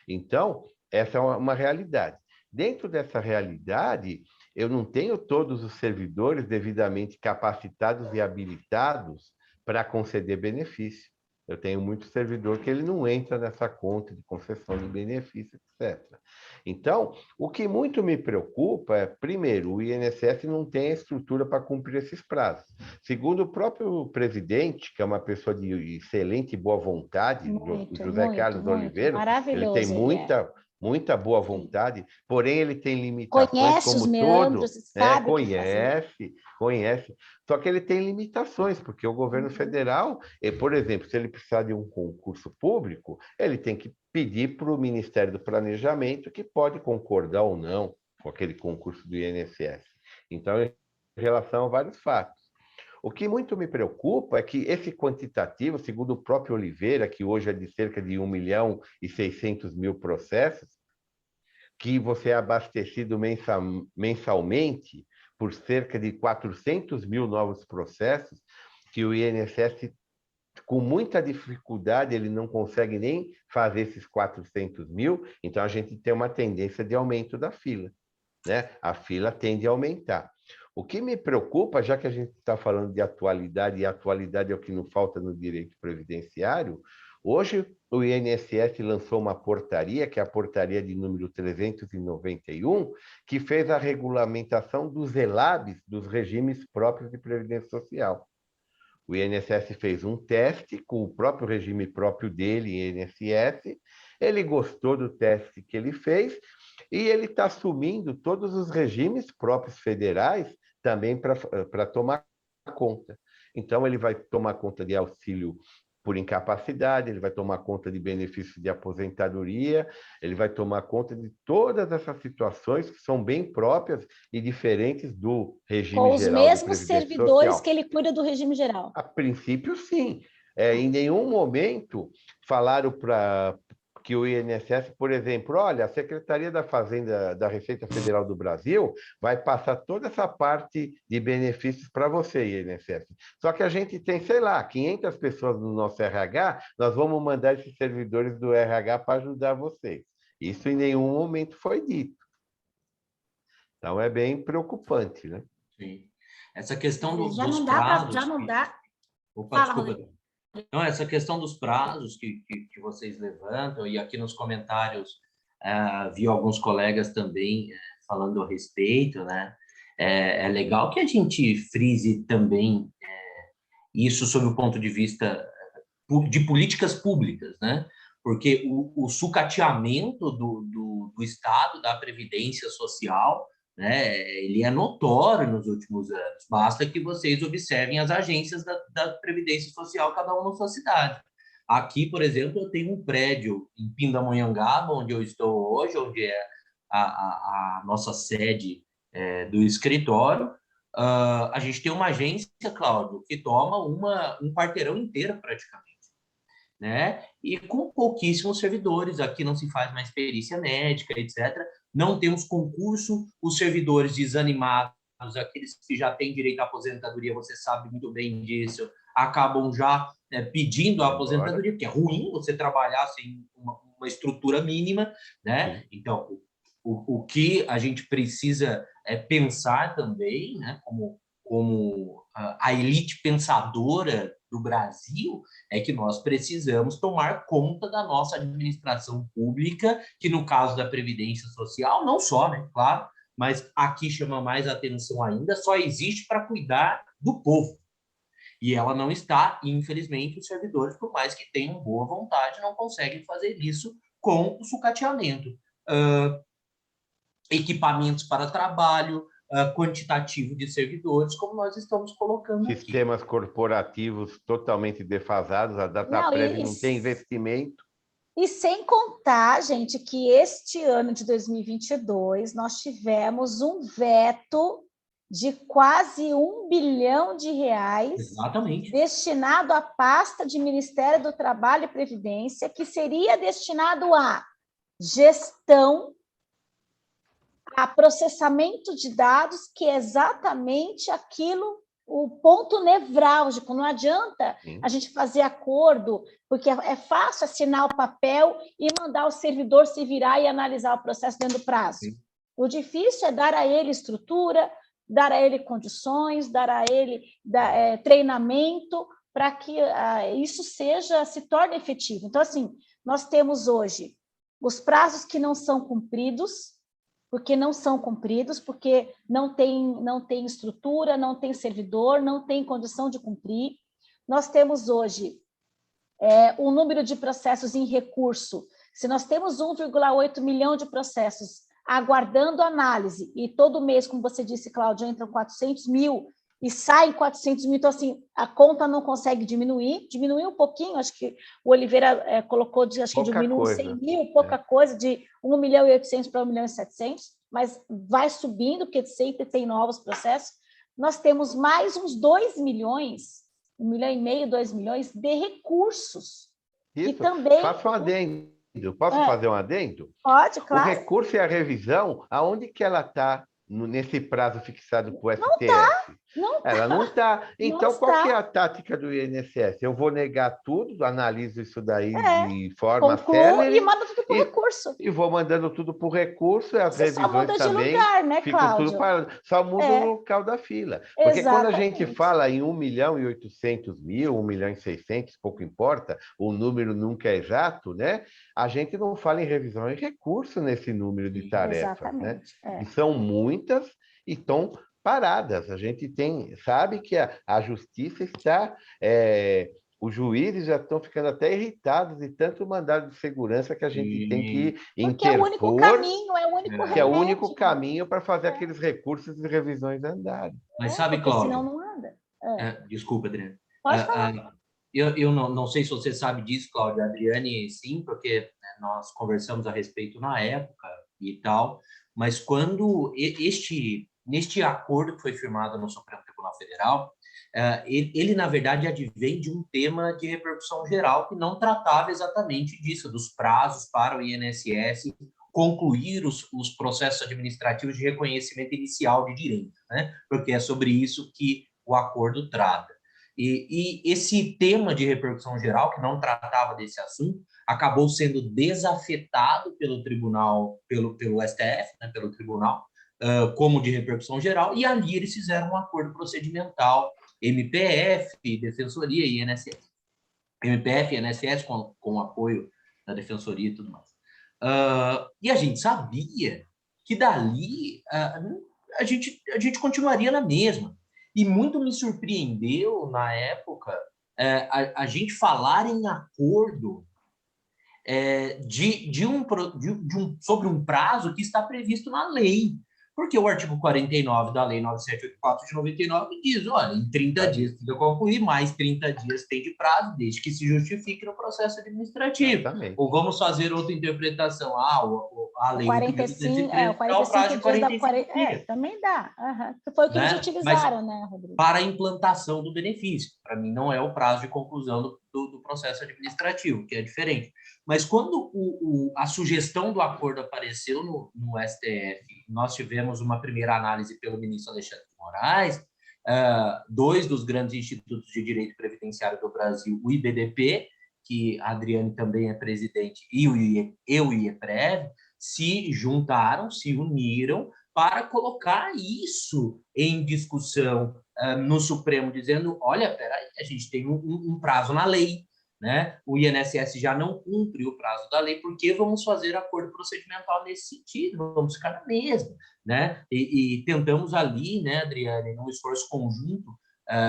Então, essa é uma realidade. Dentro dessa realidade, eu não tenho todos os servidores devidamente capacitados e habilitados para conceder benefício. Eu tenho muito servidor que ele não entra nessa conta de concessão de benefício, etc. Então, o que muito me preocupa é, primeiro, o INSS não tem a estrutura para cumprir esses prazos. Segundo o próprio presidente, que é uma pessoa de excelente boa vontade, José Carlos Oliveira, ele tem maravilhoso muita boa vontade, porém ele tem limitações, conhece os como meandros, todo, sabe o que fazer. conhece, só que ele tem limitações, porque o governo federal, por exemplo, se ele precisar de um concurso público, ele tem que pedir para o Ministério do Planejamento, que pode concordar ou não com aquele concurso do INSS. Então, em relação a vários fatos. O que muito me preocupa é que esse quantitativo, segundo o próprio Oliveira, que hoje é de cerca de 1.600.000 processos, que você é abastecido mensalmente por cerca de 400 mil novos processos, que o INSS, com muita dificuldade, ele não consegue nem fazer esses 400 mil, então a gente tem uma tendência de aumento da fila, né? A fila tende a aumentar. O que me preocupa, já que a gente está falando de atualidade, e a atualidade é o que não falta no direito previdenciário, hoje o INSS lançou uma portaria, que é a portaria de número 391, que fez a regulamentação dos ELABs, dos regimes próprios de previdência social. O INSS fez um teste com o próprio regime próprio dele, INSS, ele gostou do teste que ele fez e ele está assumindo todos os regimes próprios federais também para tomar conta. Então, ele vai tomar conta de auxílio por incapacidade, ele vai tomar conta de benefício de aposentadoria, ele vai tomar conta de todas essas situações que são bem próprias e diferentes do regime Com os geral de mesmos previdência servidores social. que ele cuida do regime geral. A princípio, sim. Em nenhum momento falaram para que o INSS, por exemplo, olha, a Secretaria da Fazenda da Receita Federal do Brasil vai passar toda essa parte de benefícios para você, INSS. Só que a gente tem, sei lá, 500 pessoas no nosso RH, nós vamos mandar esses servidores do RH para ajudar vocês. Isso em nenhum momento foi dito. Então é bem preocupante, né? Sim. Essa questão dos Já prazos... não dá. Opa, desculpa. Não, essa questão dos prazos que vocês levantam, e aqui nos comentários vi alguns colegas também falando a respeito, né? É legal que a gente frise também isso sob o ponto de vista de políticas públicas, né? Porque o sucateamento do Estado, da Previdência Social, né, ele é notório nos últimos anos. Basta que vocês observem as agências da Previdência Social, cada uma na sua cidade. Aqui, por exemplo, eu tenho um prédio em Pindamonhangaba, onde eu estou hoje, onde é a nossa sede do escritório. A gente tem uma agência, Cláudio, que toma um quarteirão inteiro praticamente, né? E com pouquíssimos servidores. Aqui não se faz mais perícia médica, etc. Não temos concurso, os servidores desanimados, aqueles que já têm direito à aposentadoria, você sabe muito bem disso, acabam já pedindo a aposentadoria, porque é ruim você trabalhar sem uma estrutura mínima, né? Sim. Então, o que a gente precisa pensar também, né, como a elite pensadora do Brasil, é que nós precisamos tomar conta da nossa administração pública, que no caso da Previdência Social, não só, né, claro, mas aqui chama mais atenção ainda, só existe para cuidar do povo. E ela não está, infelizmente, os servidores, por mais que tenham boa vontade, não conseguem fazer isso com o sucateamento. Equipamentos para trabalho, quantitativo de servidores, como nós estamos colocando aqui. Sistemas corporativos totalmente defasados, a Dataprev não tem investimento. E sem contar, gente, que este ano de 2022 nós tivemos um veto de quase R$1 bilhão Exatamente. destinado à pasta de Ministério do Trabalho e Previdência, que seria destinado à gestão, a processamento de dados, que é exatamente aquilo, o ponto nevrálgico. Não adianta a gente fazer acordo, porque é fácil assinar o papel e mandar o servidor se virar e analisar o processo dentro do prazo. Sim. O difícil é dar a ele estrutura, dar a ele condições, dar a ele treinamento para que isso se torne efetivo. Então, assim, nós temos hoje os prazos que não são cumpridos, porque não tem estrutura, não tem servidor, não tem condição de cumprir. Nós temos hoje o número de processos em recurso. Se nós temos 1,8 milhão de processos aguardando análise, e todo mês, como você disse, Cláudia, entram 400 mil e saem 400 mil, então, assim, a conta não consegue diminuir um pouquinho, acho que o Oliveira colocou, acho que diminuiu 100 mil, pouca coisa, de 1 milhão e 800 para 1 milhão e 700, mas vai subindo, porque sempre tem novos processos. Nós temos mais uns 2 milhões, 1 milhão e meio, 2 milhões de recursos. Isso, e também faço um adendo. Posso fazer um adendo? Pode, claro. O recurso e a revisão, aonde que ela está nesse prazo fixado para o STF? Ela não está. Então, qual que é a tática do INSS? Eu vou negar tudo, analiso isso daí de forma séria e mando tudo para o recurso. E vou mandando tudo para o recurso, e as Você revisões só muda também de lugar, né, ficam Cláudio? tudo parado. Só muda o local da fila. Porque quando a gente fala em 1 milhão e 800 mil, 1 milhão e 600, pouco importa, o número nunca é exato, né? A gente não fala em revisão e recurso nesse número de tarefas, né? E são muitas e estão paradas. A gente sabe que a justiça está... os juízes já estão ficando até irritados de tanto mandado de segurança que a gente tem que interpor. Porque é o único caminho, é o único remédio. Que é o único caminho para fazer aqueles recursos e revisões andarem. Mas sabe, Cláudio... senão não anda. Desculpa, Adriane. Pode falar. Eu não sei se você sabe disso, Cláudia. Adriane, sim, porque nós conversamos a respeito na época e tal, mas quando neste acordo que foi firmado no Supremo Tribunal Federal, ele, na verdade, advém de um tema de repercussão geral que não tratava exatamente disso, dos prazos para o INSS concluir os processos administrativos de reconhecimento inicial de direito, né? Porque é sobre isso que o acordo trata. E esse tema de repercussão geral, que não tratava desse assunto, acabou sendo desafetado pelo tribunal, pelo STF, né, pelo tribunal, como de repercussão geral, e ali eles fizeram um acordo procedimental, MPF, Defensoria e INSS. MPF e INSS com apoio da Defensoria e tudo mais. E a gente sabia que dali a gente continuaria na mesma. E muito me surpreendeu, na época, a gente falar em acordo sobre um prazo que está previsto na lei. Porque o artigo 49 da Lei 9784 de 99 diz, olha, em 30 dias precisa concluir, mais 30 dias tem de prazo, desde que se justifique no processo administrativo. Exatamente. Ou vamos fazer outra interpretação. A lei 45, 45 dias. Também dá. Foi o que eles utilizaram, né, Rodrigo? Para a implantação do benefício. Para mim, não é o prazo de conclusão do processo administrativo, que é diferente. Mas quando a sugestão do acordo apareceu no STF, nós tivemos uma primeira análise pelo ministro Alexandre de Moraes, 2 dos grandes institutos de direito previdenciário do Brasil, o IBDP, que a Adriane também é presidente, e o IEPREV, se juntaram, se uniram para colocar isso em discussão no Supremo, dizendo, olha, peraí, a gente tem um prazo na lei, né? O INSS já não cumpre o prazo da lei, porque vamos fazer acordo procedimental nesse sentido, vamos ficar na mesma, né? E tentamos ali, né, Adriane, num esforço conjunto,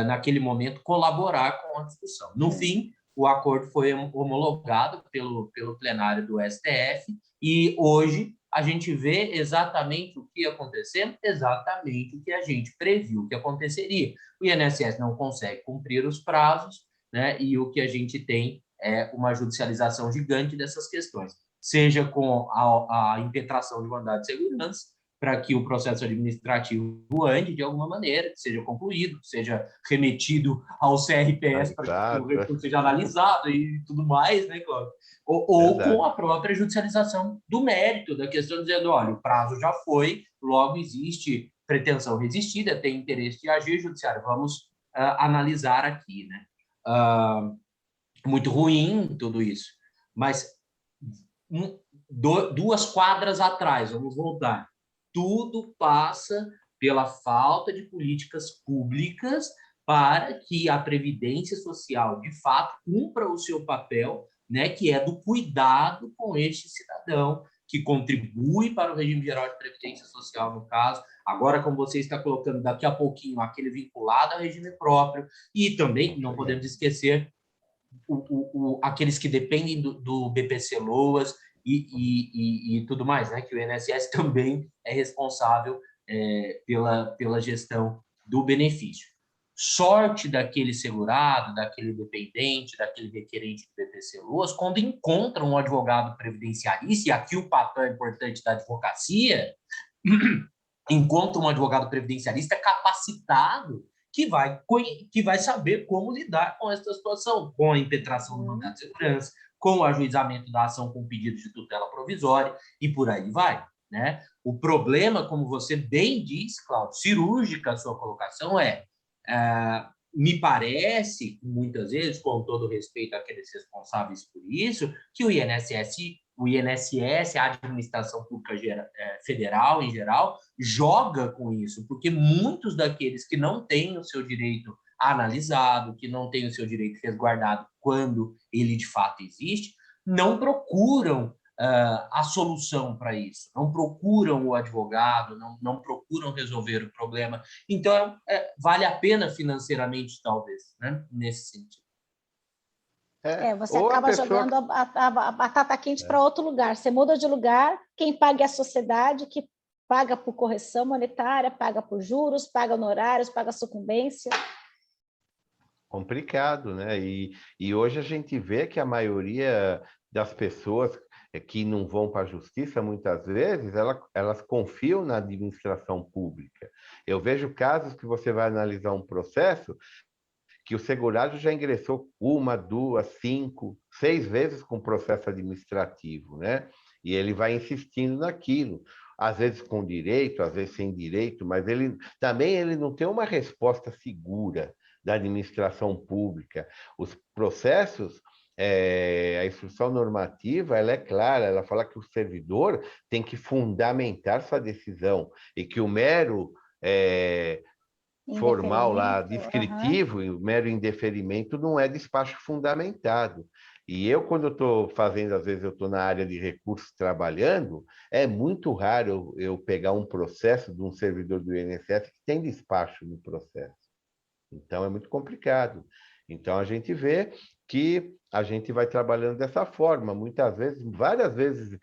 naquele momento, colaborar com a discussão. No fim, o acordo foi homologado pelo plenário do STF e hoje a gente vê exatamente o que ia acontecer, exatamente o que a gente previu que aconteceria. O INSS não consegue cumprir os prazos, né? E o que a gente tem é uma judicialização gigante dessas questões, seja com a impetração de mandado de segurança, para que o processo administrativo ande de alguma maneira, que seja concluído, que seja remetido ao CRPS para que o recurso seja analisado e tudo mais, né, Cláudio? Ou com a própria judicialização do mérito da questão, dizendo, olha, o prazo já foi, logo existe pretensão resistida, tem interesse de agir judiciário, vamos analisar aqui, né? Muito ruim tudo isso, mas duas quadras atrás, vamos voltar, tudo passa pela falta de políticas públicas para que a Previdência Social, de fato, cumpra o seu papel, né, que é do cuidado com este cidadão, que contribui para o regime geral de Previdência Social, no caso, agora, como você está colocando daqui a pouquinho, aquele vinculado ao regime próprio, e também, não podemos esquecer, aqueles que dependem do BPC-Loas, e tudo mais, né? Que o INSS também é responsável pela gestão do benefício. Sorte daquele segurado, daquele dependente, daquele requerente de BPC-Loas, quando encontra um advogado previdenciarista, e aqui o papel importante da advocacia, encontra um advogado previdenciarista capacitado que vai saber como lidar com essa situação, com a impetração do mandado de segurança, com o ajuizamento da ação com pedido de tutela provisória e por aí vai, né? O problema, como você bem diz, Cláudio, cirúrgica a sua colocação me parece, muitas vezes, com todo respeito àqueles responsáveis por isso, que o INSS, a administração pública federal em geral, joga com isso, porque muitos daqueles que não têm o seu direito analisado, que não têm o seu direito resguardado quando ele de fato existe, não procuram a solução para isso, não procuram o advogado, não procuram resolver o problema. Então, vale a pena financeiramente, talvez, né? Nesse sentido. Você acaba jogando a batata quente para outro lugar. Você muda de lugar, quem paga é a sociedade, que paga por correção monetária, paga por juros, paga honorários, paga sucumbência. Complicado, né? E hoje a gente vê que a maioria das pessoas que não vão para a justiça, muitas vezes, elas confiam na administração pública. Eu vejo casos que você vai analisar um processo que o segurado já ingressou 1, 2, 5, 6 vezes com processo administrativo, né? E ele vai insistindo naquilo, às vezes com direito, às vezes sem direito, mas ele não tem uma resposta segura da administração pública. Os processos, a instrução normativa, ela é clara, ela fala que o servidor tem que fundamentar sua decisão e que o mero formal lá, descritivo, o mero indeferimento não é despacho fundamentado. E quando eu estou fazendo, às vezes eu estou na área de recursos trabalhando, é muito raro eu pegar um processo de um servidor do INSS que tem despacho no processo. Então, é muito complicado. Então, a gente vê que a gente vai trabalhando dessa forma. Muitas vezes, várias vezes,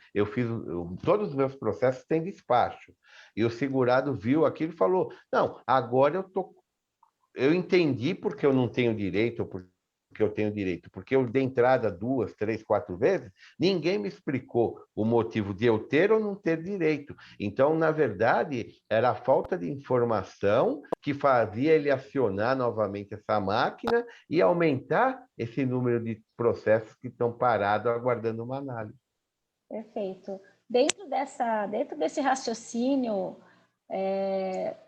todos os meus processos têm despacho. E o segurado viu aquilo e falou, não, agora eu entendi porque eu não tenho direito, ou porque eu tenho direito. Porque eu dei entrada 2, 3, 4 vezes, ninguém me explicou o motivo de eu ter ou não ter direito. Então, na verdade, era a falta de informação que fazia ele acionar novamente essa máquina e aumentar esse número de processos que estão parados aguardando uma análise. Perfeito. Dentro desse raciocínio,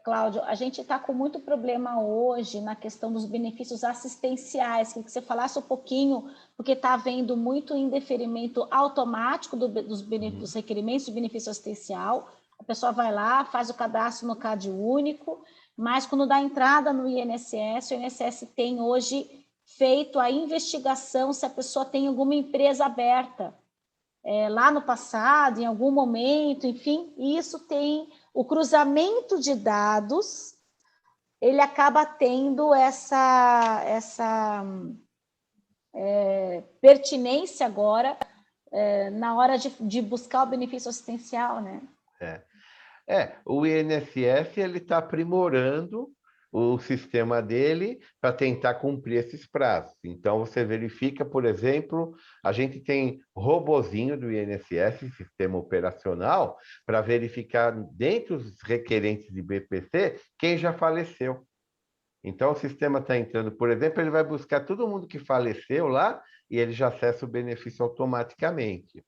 Cláudio, a gente está com muito problema hoje na questão dos benefícios assistenciais. Queria que você falasse um pouquinho, porque está havendo muito indeferimento automático dos requerimentos de benefício assistencial. A pessoa vai lá, faz o cadastro no CAD único, mas quando dá entrada no INSS, o INSS tem hoje feito a investigação se a pessoa tem alguma empresa aberta. Lá no passado, em algum momento, enfim, isso tem o cruzamento de dados, ele acaba tendo essa pertinência agora na hora de buscar o benefício assistencial, né? O INSS ele está aprimorando o sistema dele para tentar cumprir esses prazos. Então, você verifica, por exemplo, a gente tem robozinho do INSS, sistema operacional, para verificar, dentre os requerentes de BPC, quem já faleceu. Então, o sistema está entrando, por exemplo, ele vai buscar todo mundo que faleceu lá e ele já acessa o benefício automaticamente.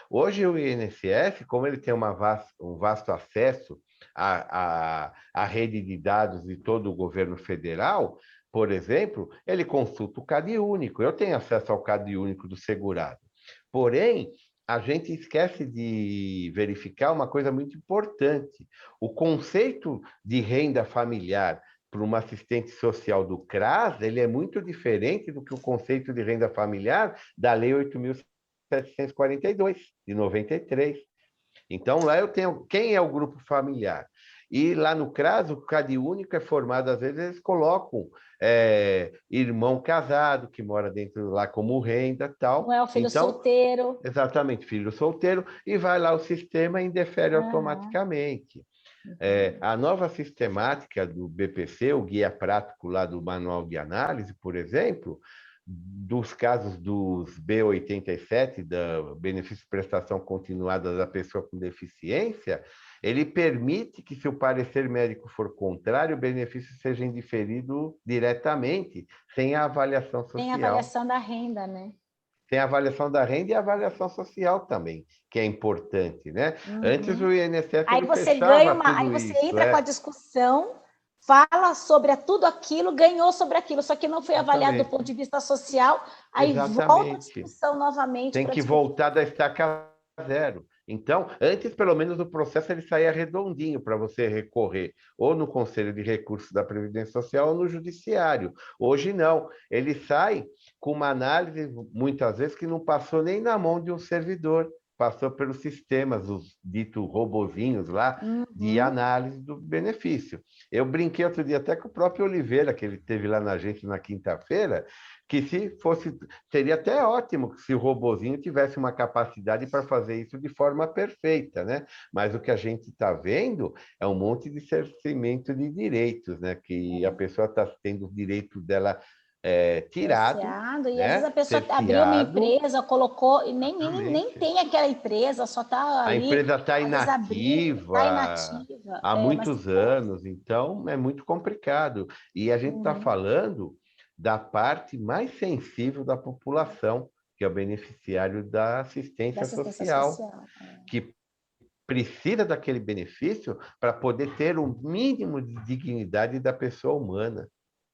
Hoje, o INSS, como ele tem um vasto acesso à rede de dados de todo o governo federal, por exemplo, ele consulta o CAD único. Eu tenho acesso ao CAD único do segurado. Porém, a gente esquece de verificar uma coisa muito importante. O conceito de renda familiar para uma assistente social do CRAS, ele é muito diferente do que o conceito de renda familiar da Lei 8.742, de 93. Então, lá eu tenho quem é o grupo familiar. E lá no CRAS, o CAD único é formado, às vezes eles colocam irmão casado, que mora dentro lá como renda tal. Não é o filho solteiro. Exatamente, filho solteiro, e vai lá o sistema e indefere automaticamente. A nova sistemática do BPC, o guia prático lá do manual de análise, por exemplo, dos casos dos B87, da benefício de prestação continuada da pessoa com deficiência, ele permite que, se o parecer médico for contrário, o benefício seja indiferido diretamente, sem a avaliação social. Sem a avaliação da renda, né? Tem a avaliação da renda e a avaliação social também, que é importante, né? Antes o INSS aí ele você fechava ganha tudo aí você isso, entra com a discussão, fala sobre tudo aquilo, ganhou sobre aquilo, só que não foi avaliado do ponto de vista social, aí volta a discussão novamente. Tem que voltar da estaca zero. Então, antes, pelo menos, o processo ele saía redondinho para você recorrer, ou no Conselho de Recursos da Previdência Social ou no Judiciário. Hoje, não. Ele sai com uma análise, muitas vezes, que não passou nem na mão de um servidor, passou pelos sistemas, os ditos robozinhos lá, de análise do benefício. Eu brinquei outro dia até com o próprio Oliveira, que ele teve lá na agência na quinta-feira, que seria até ótimo se o robozinho tivesse uma capacidade para fazer isso de forma perfeita, né? Mas o que a gente está vendo é um monte de cerceamento de direitos, né? Que a pessoa está tendo o direito dela tirado. E né? às vezes a pessoa abriu uma empresa, colocou, e nem tem aquela empresa, só está ali. A empresa está inativa, há muitos anos, então é muito complicado. E a gente está falando da parte mais sensível da população, que é o beneficiário da assistência social, que precisa daquele benefício para poder ter o mínimo de dignidade da pessoa humana.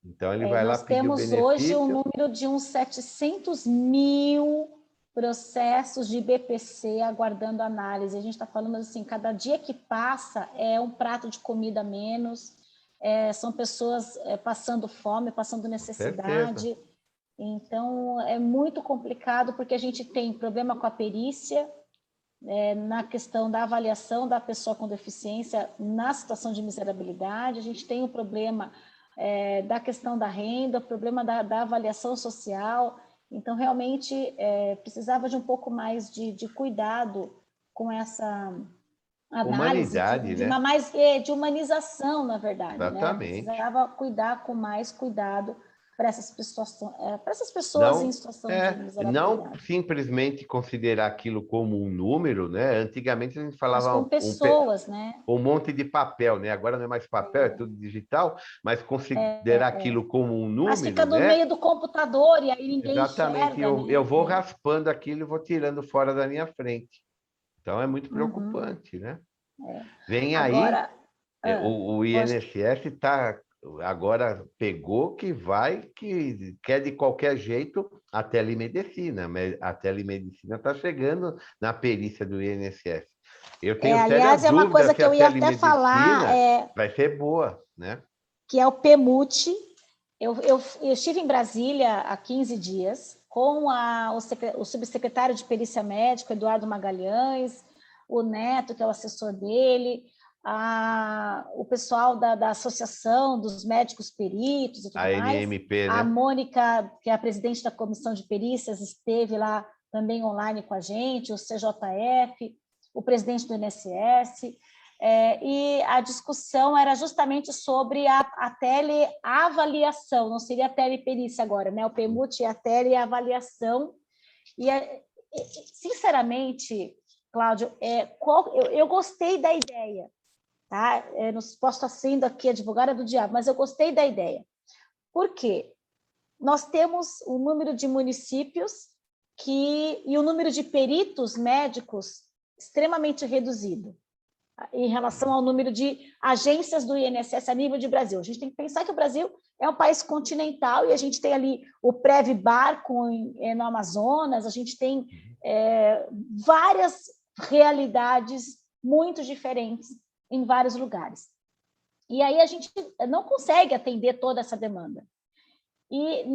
Então, ele vai lá pedir o benefício. Nós temos hoje um número de uns 700 mil processos de BPC aguardando análise. A gente está falando assim, cada dia que passa é um prato de comida a menos, são pessoas passando fome, passando necessidade. Então, é muito complicado, porque a gente tem problema com a perícia, na questão da avaliação da pessoa com deficiência na situação de miserabilidade, a gente tem o problema da questão da renda, o problema da avaliação social. Então, realmente, precisava de um pouco mais de cuidado com essa análise, de humanização, na verdade. Exatamente. Né? Precisava cuidar com mais cuidado para essas pessoas em situação de miserabilidade. Não simplesmente considerar aquilo como um número, né? Antigamente a gente falava como pessoas, né? Um monte de papel, né? Agora não é mais papel, é tudo digital, mas considerar aquilo como um número, mas fica no meio do computador e aí ninguém Exatamente. enxerga. Eu vou raspando aquilo e vou tirando fora da minha frente. Então é muito preocupante, né? Vem agora, aí, o INSS está agora pegou que quer de qualquer jeito a telemedicina, mas a telemedicina está chegando na perícia do INSS. Eu tenho aliás, é uma coisa que eu ia até falar, vai ser boa, né? Que é o PEMUT. Eu estive em Brasília há 15 dias com o subsecretário de Perícia Médica, Eduardo Magalhães, o Neto, que é o assessor dele, o pessoal da Associação dos Médicos Peritos e tudo A mais. NMP, A né? Mônica, que é a presidente da Comissão de Perícias, esteve lá também online com a gente, o CJF, o presidente do INSS, e a discussão era justamente sobre a teleavaliação, não seria a teleperícia agora, né? O PEMUT e a teleavaliação. E, sinceramente, Cláudio, eu gostei da ideia, tá? Eu não posso estar sendo aqui advogada do diabo, mas eu gostei da ideia. Por quê? Nós temos um número de municípios e o número de peritos médicos extremamente reduzido em relação ao número de agências do INSS a nível de Brasil. A gente tem que pensar que o Brasil é um país continental e a gente tem ali o Previbar no Amazonas, a gente tem várias realidades muito diferentes em vários lugares. E aí a gente não consegue atender toda essa demanda. E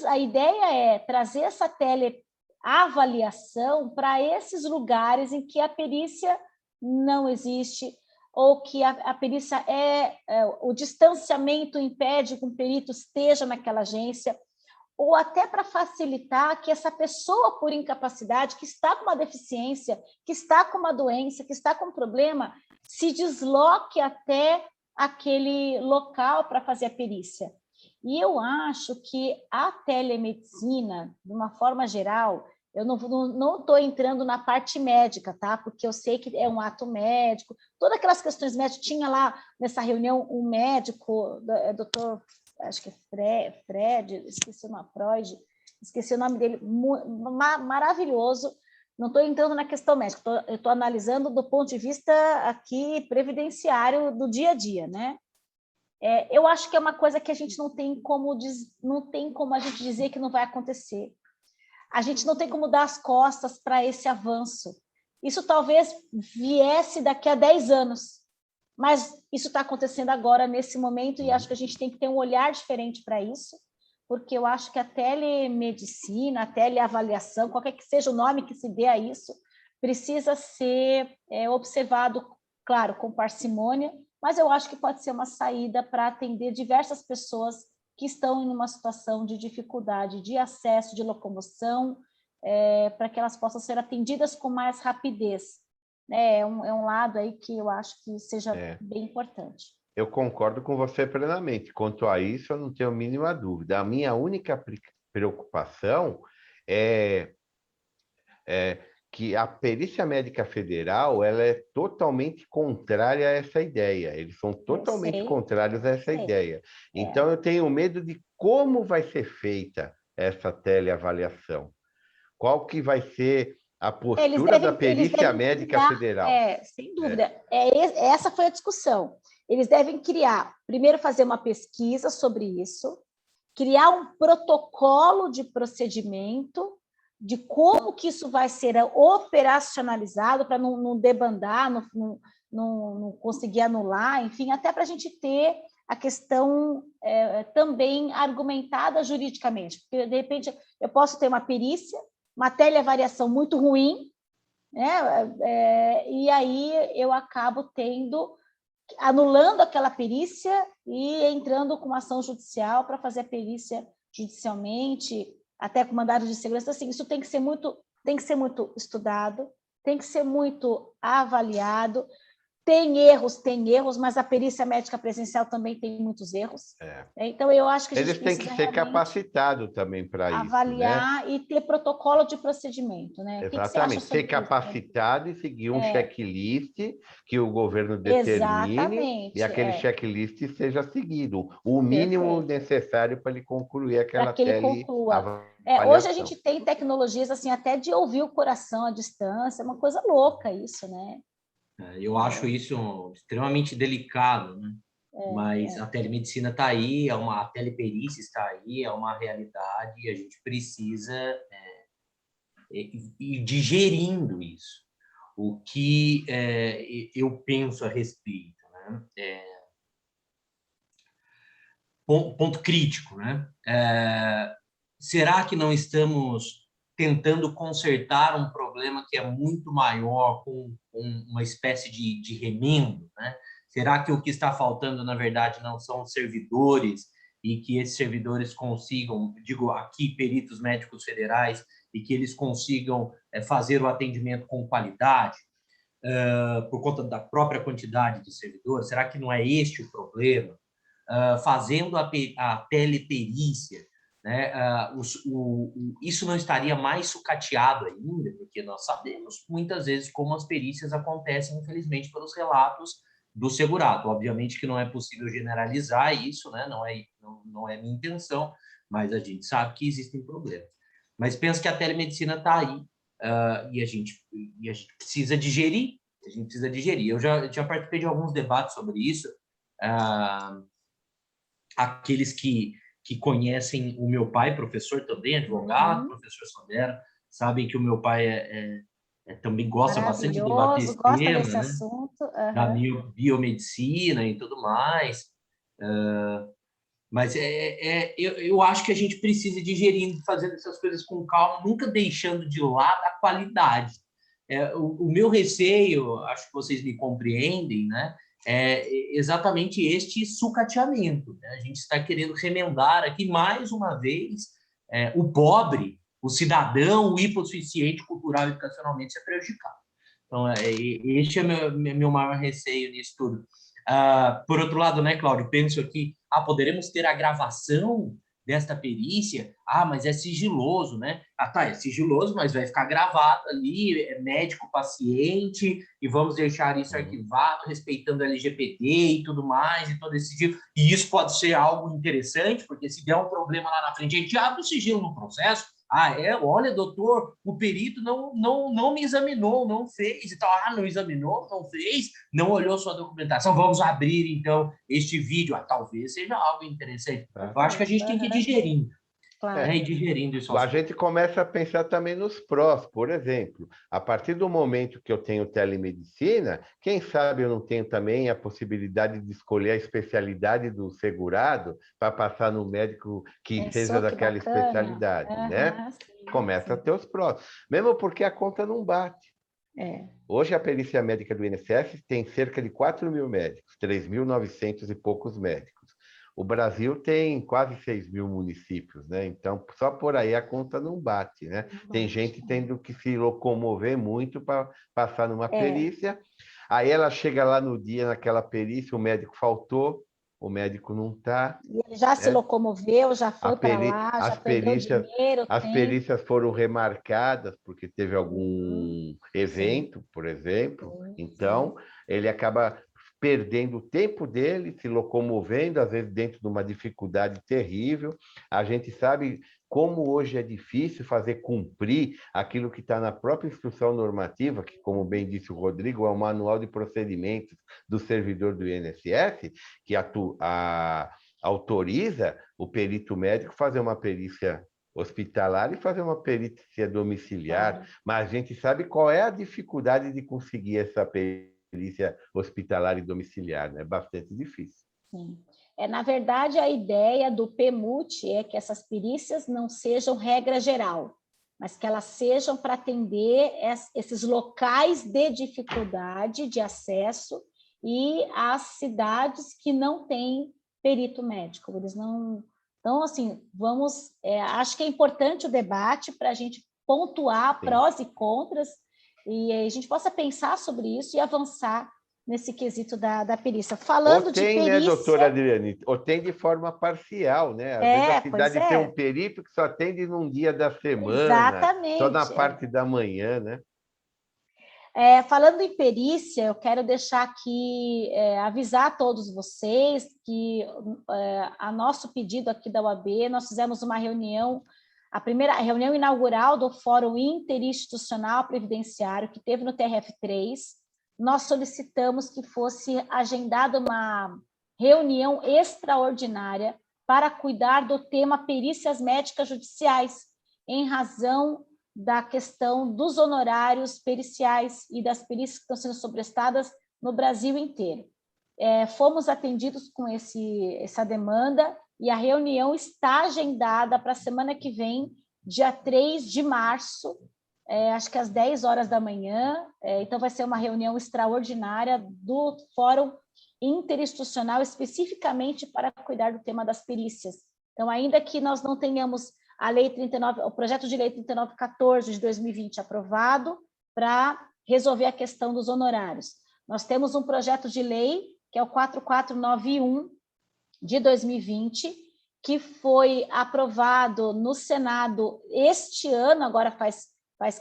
a ideia é trazer essa teleavaliação para esses lugares em que a perícia não existe, ou que a perícia o distanciamento impede que um perito esteja naquela agência, ou até para facilitar que essa pessoa, por incapacidade, que está com uma deficiência, que está com uma doença, que está com um problema, se desloque até aquele local para fazer a perícia. E eu acho que a telemedicina, de uma forma geral, eu não estou entrando na parte médica, tá? Porque eu sei que é um ato médico, todas aquelas questões médicas. Tinha lá nessa reunião um médico, doutor, acho que é Fred, esqueci o nome dele, maravilhoso. Não estou entrando na questão médica, eu estou analisando do ponto de vista aqui previdenciário do dia a dia, né? Eu acho que é uma coisa que a gente não tem como a gente dizer que não vai acontecer. A gente não tem como dar as costas para esse avanço. Isso talvez viesse daqui a 10 anos, mas isso está acontecendo agora, nesse momento, e acho que a gente tem que ter um olhar diferente para isso, porque eu acho que a telemedicina, a teleavaliação, qualquer que seja o nome que se dê a isso, precisa ser observado, claro, com parcimônia, mas eu acho que pode ser uma saída para atender diversas pessoas que estão em uma situação de dificuldade de acesso, de locomoção, para que elas possam ser atendidas com mais rapidez. É um lado aí que eu acho que seja bem importante. Eu concordo com você plenamente. Quanto a isso, eu não tenho a mínima dúvida. A minha única preocupação é que a Perícia Médica Federal ela é totalmente contrária a essa ideia. Eles são totalmente contrários a essa ideia. Então, eu tenho medo de como vai ser feita essa teleavaliação. Qual que vai ser a postura da Perícia Médica Federal? Sem dúvida. Essa foi a discussão. Eles devem primeiro fazer uma pesquisa sobre isso, criar um protocolo de procedimento de como que isso vai ser operacionalizado para não debandar, não conseguir anular, enfim, até para a gente ter a questão também argumentada juridicamente. Porque, de repente, eu posso ter uma perícia, uma teleavaliação muito ruim, né? E aí eu acabo anulando aquela perícia e entrando com uma ação judicial para fazer a perícia judicialmente, até com mandado de segurança. Assim, isso tem que ser muito estudado, tem que ser muito avaliado. Tem erros, mas a perícia médica presencial também tem muitos erros. Então, eu acho que a gente Eles têm que ser capacitados também para isso, avaliar, né? E ter protocolo de procedimento, né? Exatamente, ser capacitado e seguir um checklist que o governo determine e aquele checklist seja seguido, o mínimo necessário para ele concluir aquela teleavaliação. Hoje a gente tem tecnologias assim até de ouvir o coração à distância, é uma coisa louca isso, né? Eu acho isso extremamente delicado, né? Mas a telemedicina está aí, a teleperícia está aí, é uma realidade e a gente precisa ir digerindo isso. O que eu penso a respeito, né? Ponto crítico, né? Será que não estamos tentando consertar um problema que é muito maior, com uma espécie de remendo, né? Será que o que está faltando, na verdade, não são servidores, e que esses servidores consigam, digo aqui, peritos médicos federais, e que eles consigam fazer o atendimento com qualidade, por conta da própria quantidade de servidores? Será que não é este o problema? Fazendo a teleperícia, né? Isso não estaria mais sucateado ainda, porque nós sabemos muitas vezes como as perícias acontecem, infelizmente, pelos relatos do segurado. Obviamente que não é possível generalizar isso, né? Não é minha intenção, mas a gente sabe que existem problemas. Mas penso que a telemedicina está aí, e a gente precisa digerir. Eu já participei de alguns debates sobre isso. Aqueles que conhecem o meu pai, professor também, advogado, professor Sodero, sabem que o meu pai também gosta bastante de debater esse gosta tema, desse né? assunto. Da biomedicina e tudo mais. Mas eu acho que a gente precisa digerir, fazendo essas coisas com calma, nunca deixando de lado a qualidade. O meu receio, acho que vocês me compreendem, né? É exatamente este sucateamento, né? A gente está querendo remendar aqui, mais uma vez, o pobre, o cidadão, o hipossuficiente cultural e educacionalmente ser prejudicado. Então, este é meu maior receio nisso tudo. Por outro lado, né, Cláudio, penso aqui, poderemos ter a gravação desta perícia, mas é sigiloso, né? Tá, é sigiloso, mas vai ficar gravado ali, médico-paciente, e vamos deixar isso arquivado, respeitando a LGPD e tudo mais, e todo esse sigilo. E isso pode ser algo interessante, porque se der um problema lá na frente, a gente abre o sigilo no processo. Olha, doutor, o perito não me examinou, não fez, então, não examinou, não fez, não olhou sua documentação, vamos abrir, então, este vídeo, talvez seja algo interessante. Eu acho que a gente tem que ir digerindo, Claro. ir digerindo isso. A gente começa a pensar também nos prós, por exemplo, a partir do momento que eu tenho telemedicina, quem sabe eu não tenho também a possibilidade de escolher a especialidade do segurado para passar no médico que seja daquela especialidade, né? Sim, começa a ter os prós, mesmo porque a conta não bate. Hoje a perícia médica do INSS tem cerca de 4 mil médicos, 3.900 e poucos médicos. O Brasil tem quase 6 mil municípios, né? Então, só por aí a conta não bate, né? Tem gente tendo que se locomover muito para passar numa perícia. Aí ela chega lá no dia, naquela perícia, o médico faltou, o médico não está. Ele já se locomoveu, já foi para lá, já perdeu dinheiro. As perícias foram remarcadas porque teve algum evento, por exemplo. Então, ele acaba perdendo o tempo dele, se locomovendo, às vezes dentro de uma dificuldade terrível. A gente sabe como hoje é difícil fazer cumprir aquilo que está na própria instrução normativa, que, como bem disse o Rodrigo, é o Manual de Procedimentos do Servidor do INSS, que autoriza o perito médico fazer uma perícia hospitalar e fazer uma perícia domiciliar, mas a gente sabe qual é a dificuldade de conseguir essa perícia hospitalar e domiciliar, né? É bastante difícil. Sim. Na verdade, a ideia do PMUT é que essas perícias não sejam regra geral, mas que elas sejam para atender esses locais de dificuldade de acesso e as cidades que não têm perito médico. Eles não... Então, assim, acho que é importante o debate para a gente pontuar prós e contras, e a gente possa pensar sobre isso e avançar nesse quesito da perícia. Falando de perícia... né, doutora Adriane? Ou tem de forma parcial, né? Às vezes a cidade tem um perito que só atende num dia da semana, exatamente, só na parte da manhã, né? Falando em perícia, eu quero deixar aqui, avisar a todos vocês que a nosso pedido aqui da UAB, nós fizemos uma reunião, a primeira reunião inaugural do Fórum Interinstitucional Previdenciário, que teve no TRF3, nós solicitamos que fosse agendada uma reunião extraordinária para cuidar do tema perícias médicas judiciais, em razão da questão dos honorários periciais e das perícias que estão sendo sobrestadas no Brasil inteiro. Fomos atendidos com essa demanda e a reunião está agendada para a semana que vem, dia 3 de março, acho que às 10 horas da manhã. Então, vai ser uma reunião extraordinária do Fórum Interinstitucional, especificamente para cuidar do tema das perícias. Então, ainda que nós não tenhamos o projeto de lei 3914 de 2020 aprovado para resolver a questão dos honorários, nós temos um projeto de lei, que é o 4491 de 2020, que foi aprovado no Senado este ano, agora faz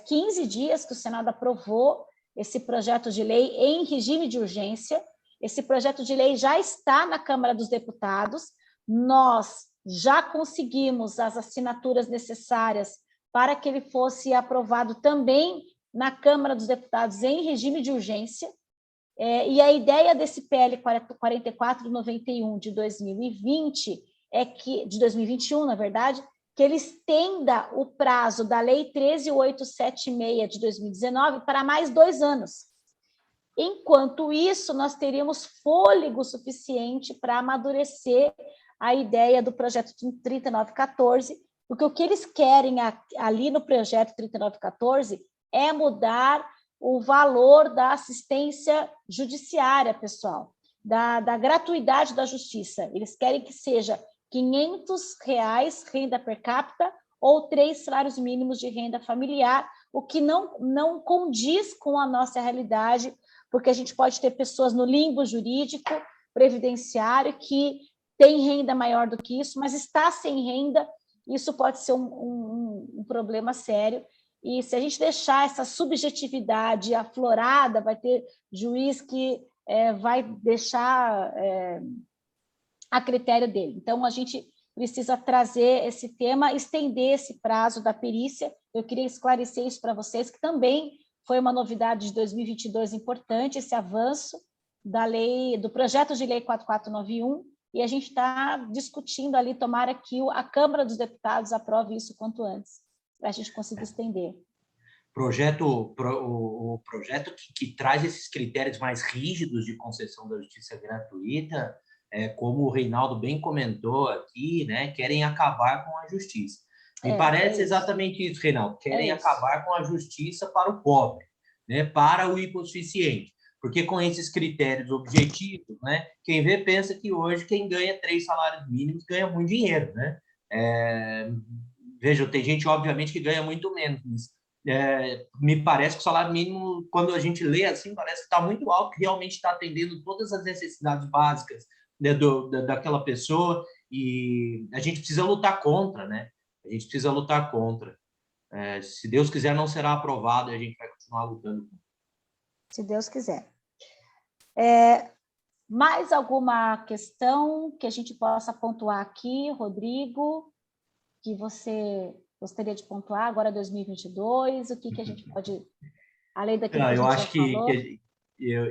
15 dias que o Senado aprovou esse projeto de lei em regime de urgência. Esse projeto de lei já está na Câmara dos Deputados, nós já conseguimos as assinaturas necessárias para que ele fosse aprovado também na Câmara dos Deputados em regime de urgência. E a ideia desse PL 4491 de 2020 de 2021, na verdade, que ele estenda o prazo da Lei 13.876 de 2019 para mais 2 anos. Enquanto isso, nós teríamos fôlego suficiente para amadurecer a ideia do projeto 3914, porque o que eles querem ali no projeto 3914 é mudar o valor da assistência judiciária, pessoal, da gratuidade da justiça. Eles querem que seja R$500 renda per capita ou 3 salários mínimos de renda familiar, o que não condiz com a nossa realidade, porque a gente pode ter pessoas no limbo jurídico, previdenciário, que tem renda maior do que isso, mas está sem renda. Isso pode ser um problema sério. E se a gente deixar essa subjetividade aflorada, vai ter juiz que vai deixar a critério dele. Então, a gente precisa trazer esse tema, estender esse prazo da perícia. Eu queria esclarecer isso para vocês, que também foi uma novidade de 2022 importante, esse avanço do projeto de lei 4491, e a gente está discutindo ali, tomara que a Câmara dos Deputados aprove isso quanto antes, para a gente conseguir estender. O projeto que traz esses critérios mais rígidos de concessão da justiça gratuita, como o Reinaldo bem comentou aqui, né, querem acabar com a justiça. Me parece exatamente isso, Reinaldo. Querem acabar com a justiça para o pobre, né, para o hipossuficiente. Porque com esses critérios objetivos, né, quem vê pensa que hoje quem ganha 3 salários mínimos ganha muito dinheiro, né? Veja, tem gente, obviamente, que ganha muito menos, mas me parece que o salário mínimo, quando a gente lê assim, parece que está muito alto, que realmente está atendendo todas as necessidades básicas, né, daquela pessoa, e a gente precisa lutar contra, né? A gente precisa lutar contra. Se Deus quiser, não será aprovado e a gente vai continuar lutando. Se Deus quiser. Mais alguma questão que a gente possa pontuar aqui, Rodrigo, que você gostaria de pontuar agora 2022? O que a gente pode, além daquilo que a gente já falou?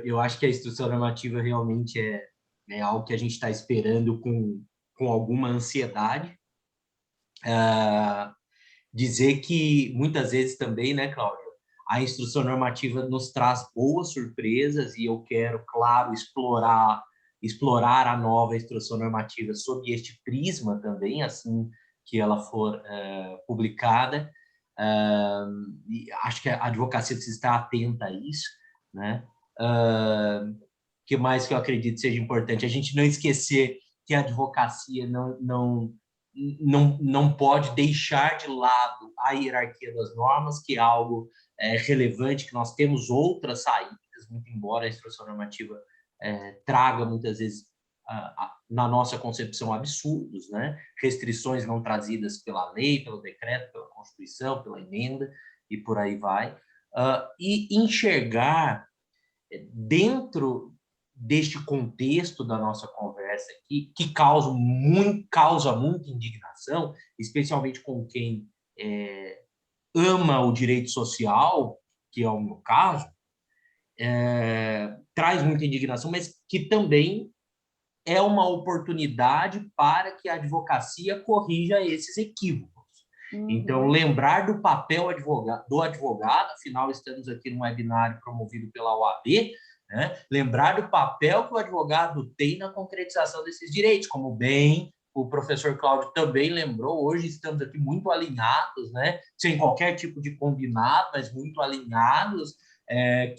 Eu acho que a instrução normativa realmente é algo que a gente está esperando com alguma ansiedade. Dizer que muitas vezes também, né, Cláudio, a instrução normativa nos traz boas surpresas e eu quero, claro, explorar a nova instrução normativa sob este prisma também, assim que ela for publicada. E acho que a advocacia precisa estar atenta a isso, né? Que mais que eu acredito seja importante? A gente não esquecer que a advocacia não pode deixar de lado a hierarquia das normas, que é algo relevante, que nós temos outras saídas, muito embora a instrução normativa traga, muitas vezes, na nossa concepção, absurdos, né? Restrições não trazidas pela lei, pelo decreto, pela Constituição, pela emenda, e por aí vai. E enxergar dentro deste contexto da nossa conversa aqui, que causa muita indignação, especialmente com quem ama o direito social, que é o meu caso, traz muita indignação, mas que também é uma oportunidade para que a advocacia corrija esses equívocos. Então, lembrar do papel do advogado, afinal, estamos aqui num webinário promovido pela OAB, né? Lembrar do papel que o advogado tem na concretização desses direitos, como bem o professor Cláudio também lembrou, hoje estamos aqui muito alinhados, né? Sem qualquer tipo de combinado, mas muito alinhados,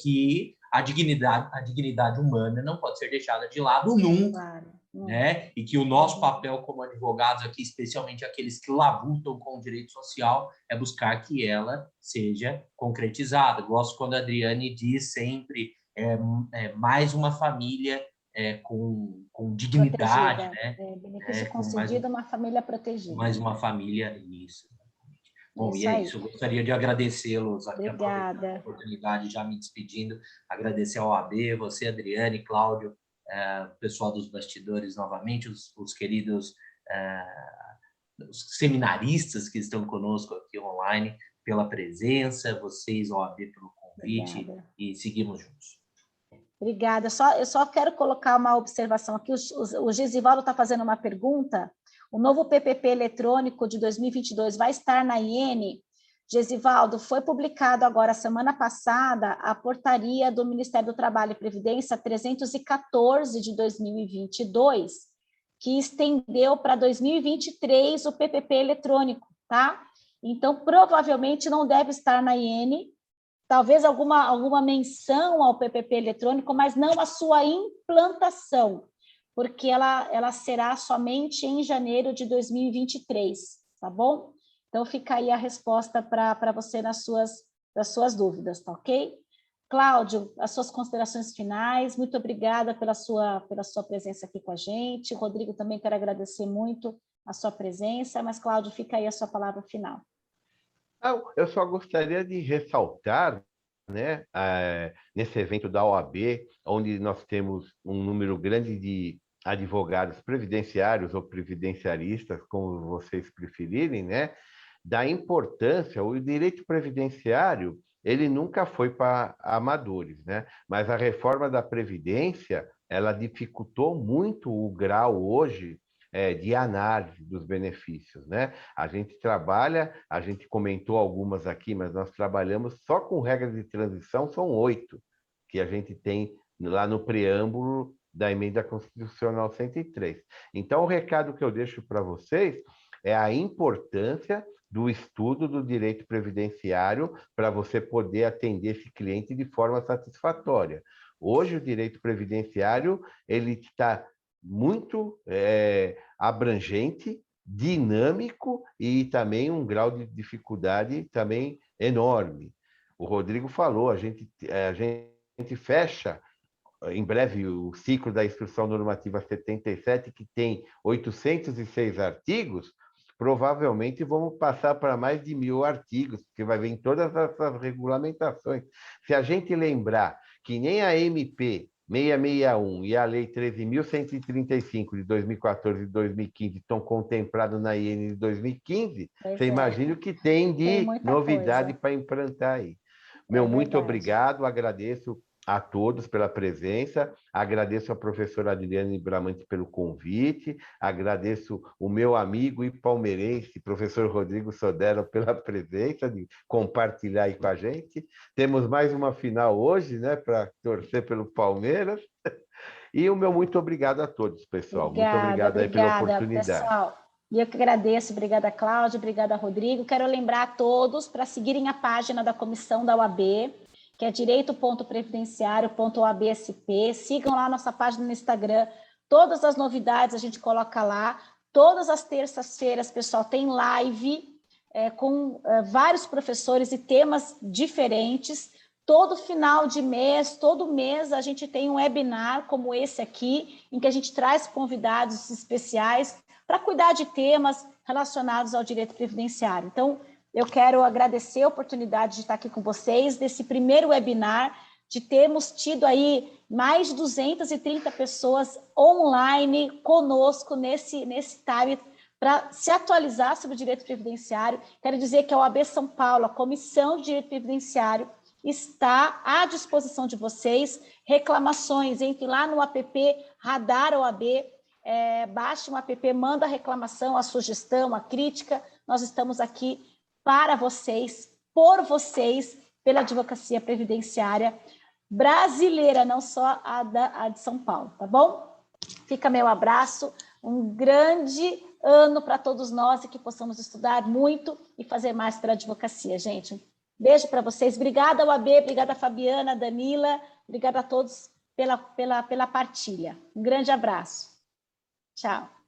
que a dignidade humana não pode ser deixada de lado nunca. Claro. Né? E que o nosso papel como advogados aqui, especialmente aqueles que labutam com o direito social, é buscar que ela seja concretizada. Gosto quando a Adriane diz sempre mais uma família com dignidade, protegida, né? Benefício concedido, uma família protegida. Mais uma família, isso. Bom, Isso e é aí. isso. Eu gostaria de agradecê-los aqui, Obrigada. a oportunidade, já me despedindo, agradecer ao AB, você, Adriane, Cláudio, o pessoal dos bastidores novamente, os queridos os seminaristas que estão conosco aqui online, pela presença, vocês, OAB, pelo convite. Obrigada. E seguimos juntos. Obrigada. Eu só quero colocar uma observação aqui. O Gesivaldo está fazendo uma pergunta. O novo PPP eletrônico de 2022 vai estar na IN? Gesivaldo, foi publicado agora, semana passada, a portaria do Ministério do Trabalho e Previdência 314 de 2022, que estendeu para 2023 o PPP eletrônico, tá? Então, provavelmente não deve estar na IN, talvez alguma menção ao PPP eletrônico, mas não a sua implantação, porque ela será somente em janeiro de 2023, tá bom? Então, fica aí a resposta para você das suas dúvidas, tá ok? Cláudio, as suas considerações finais, muito obrigada pela sua presença aqui com a gente. Rodrigo, também quero agradecer muito a sua presença, mas, Cláudio, fica aí a sua palavra final. Eu só gostaria de ressaltar, né, nesse evento da OAB, onde nós temos um número grande de advogados previdenciários ou previdenciaristas, como vocês preferirem, né, da importância, o direito previdenciário, ele nunca foi para amadores, né? Mas a reforma da Previdência, ela dificultou muito o grau hoje de análise dos benefícios, né? A gente trabalha, a gente comentou algumas aqui, mas nós trabalhamos só com regras de transição, são 8 que a gente tem lá no preâmbulo da Emenda Constitucional 103. Então, o recado que eu deixo para vocês é a importância do estudo do direito previdenciário para você poder atender esse cliente de forma satisfatória. Hoje, o direito previdenciário ele está muito abrangente, dinâmico e também um grau de dificuldade também enorme. O Rodrigo falou, a gente fecha em breve o ciclo da Instrução Normativa 77, que tem 806 artigos, provavelmente vamos passar para mais de 1.000 artigos, porque vai vir em todas essas regulamentações. Se a gente lembrar que nem a MP 661 e a Lei 13.135 de 2014 e 2015 estão contemplados na IN de 2015, você imagina o que tem de novidade para implantar aí. Muito obrigado, agradeço a todos pela presença, agradeço a professora Adriane Bramante pelo convite, agradeço o meu amigo e palmeirense, professor Rodrigo Sodero, pela presença, de compartilhar aí com a gente. Temos mais uma final hoje, né, para torcer pelo Palmeiras. E o meu muito obrigado a todos, pessoal. Muito obrigado aí pela oportunidade. Pessoal. E eu que agradeço, obrigada, Cláudia, obrigada, Rodrigo. Quero lembrar a todos para seguirem a página da comissão da UAB, que é direito.previdenciário.oabsp. Sigam lá a nossa página no Instagram. Todas as novidades a gente coloca lá. Todas as terças-feiras, pessoal, tem live com vários professores e temas diferentes. Todo final de mês, todo mês, a gente tem um webinar como esse aqui, em que a gente traz convidados especiais para cuidar de temas relacionados ao direito previdenciário. Então, eu quero agradecer a oportunidade de estar aqui com vocês, desse primeiro webinar, de termos tido aí mais de 230 pessoas online conosco nesse time para se atualizar sobre o direito previdenciário. Quero dizer que a OAB São Paulo, a Comissão de Direito Previdenciário, está à disposição de vocês. Reclamações, entre lá no app Radar OAB, baixe um app, manda a reclamação, a sugestão, a crítica. Nós estamos aqui para vocês, por vocês, pela advocacia previdenciária brasileira, não só a de São Paulo, tá bom? Fica meu abraço, um grande ano para todos nós e que possamos estudar muito e fazer mais pela advocacia, gente. Um beijo para vocês. Obrigada, UAB, obrigada, Fabiana, Danila, obrigada a todos pela partilha. Um grande abraço. Tchau.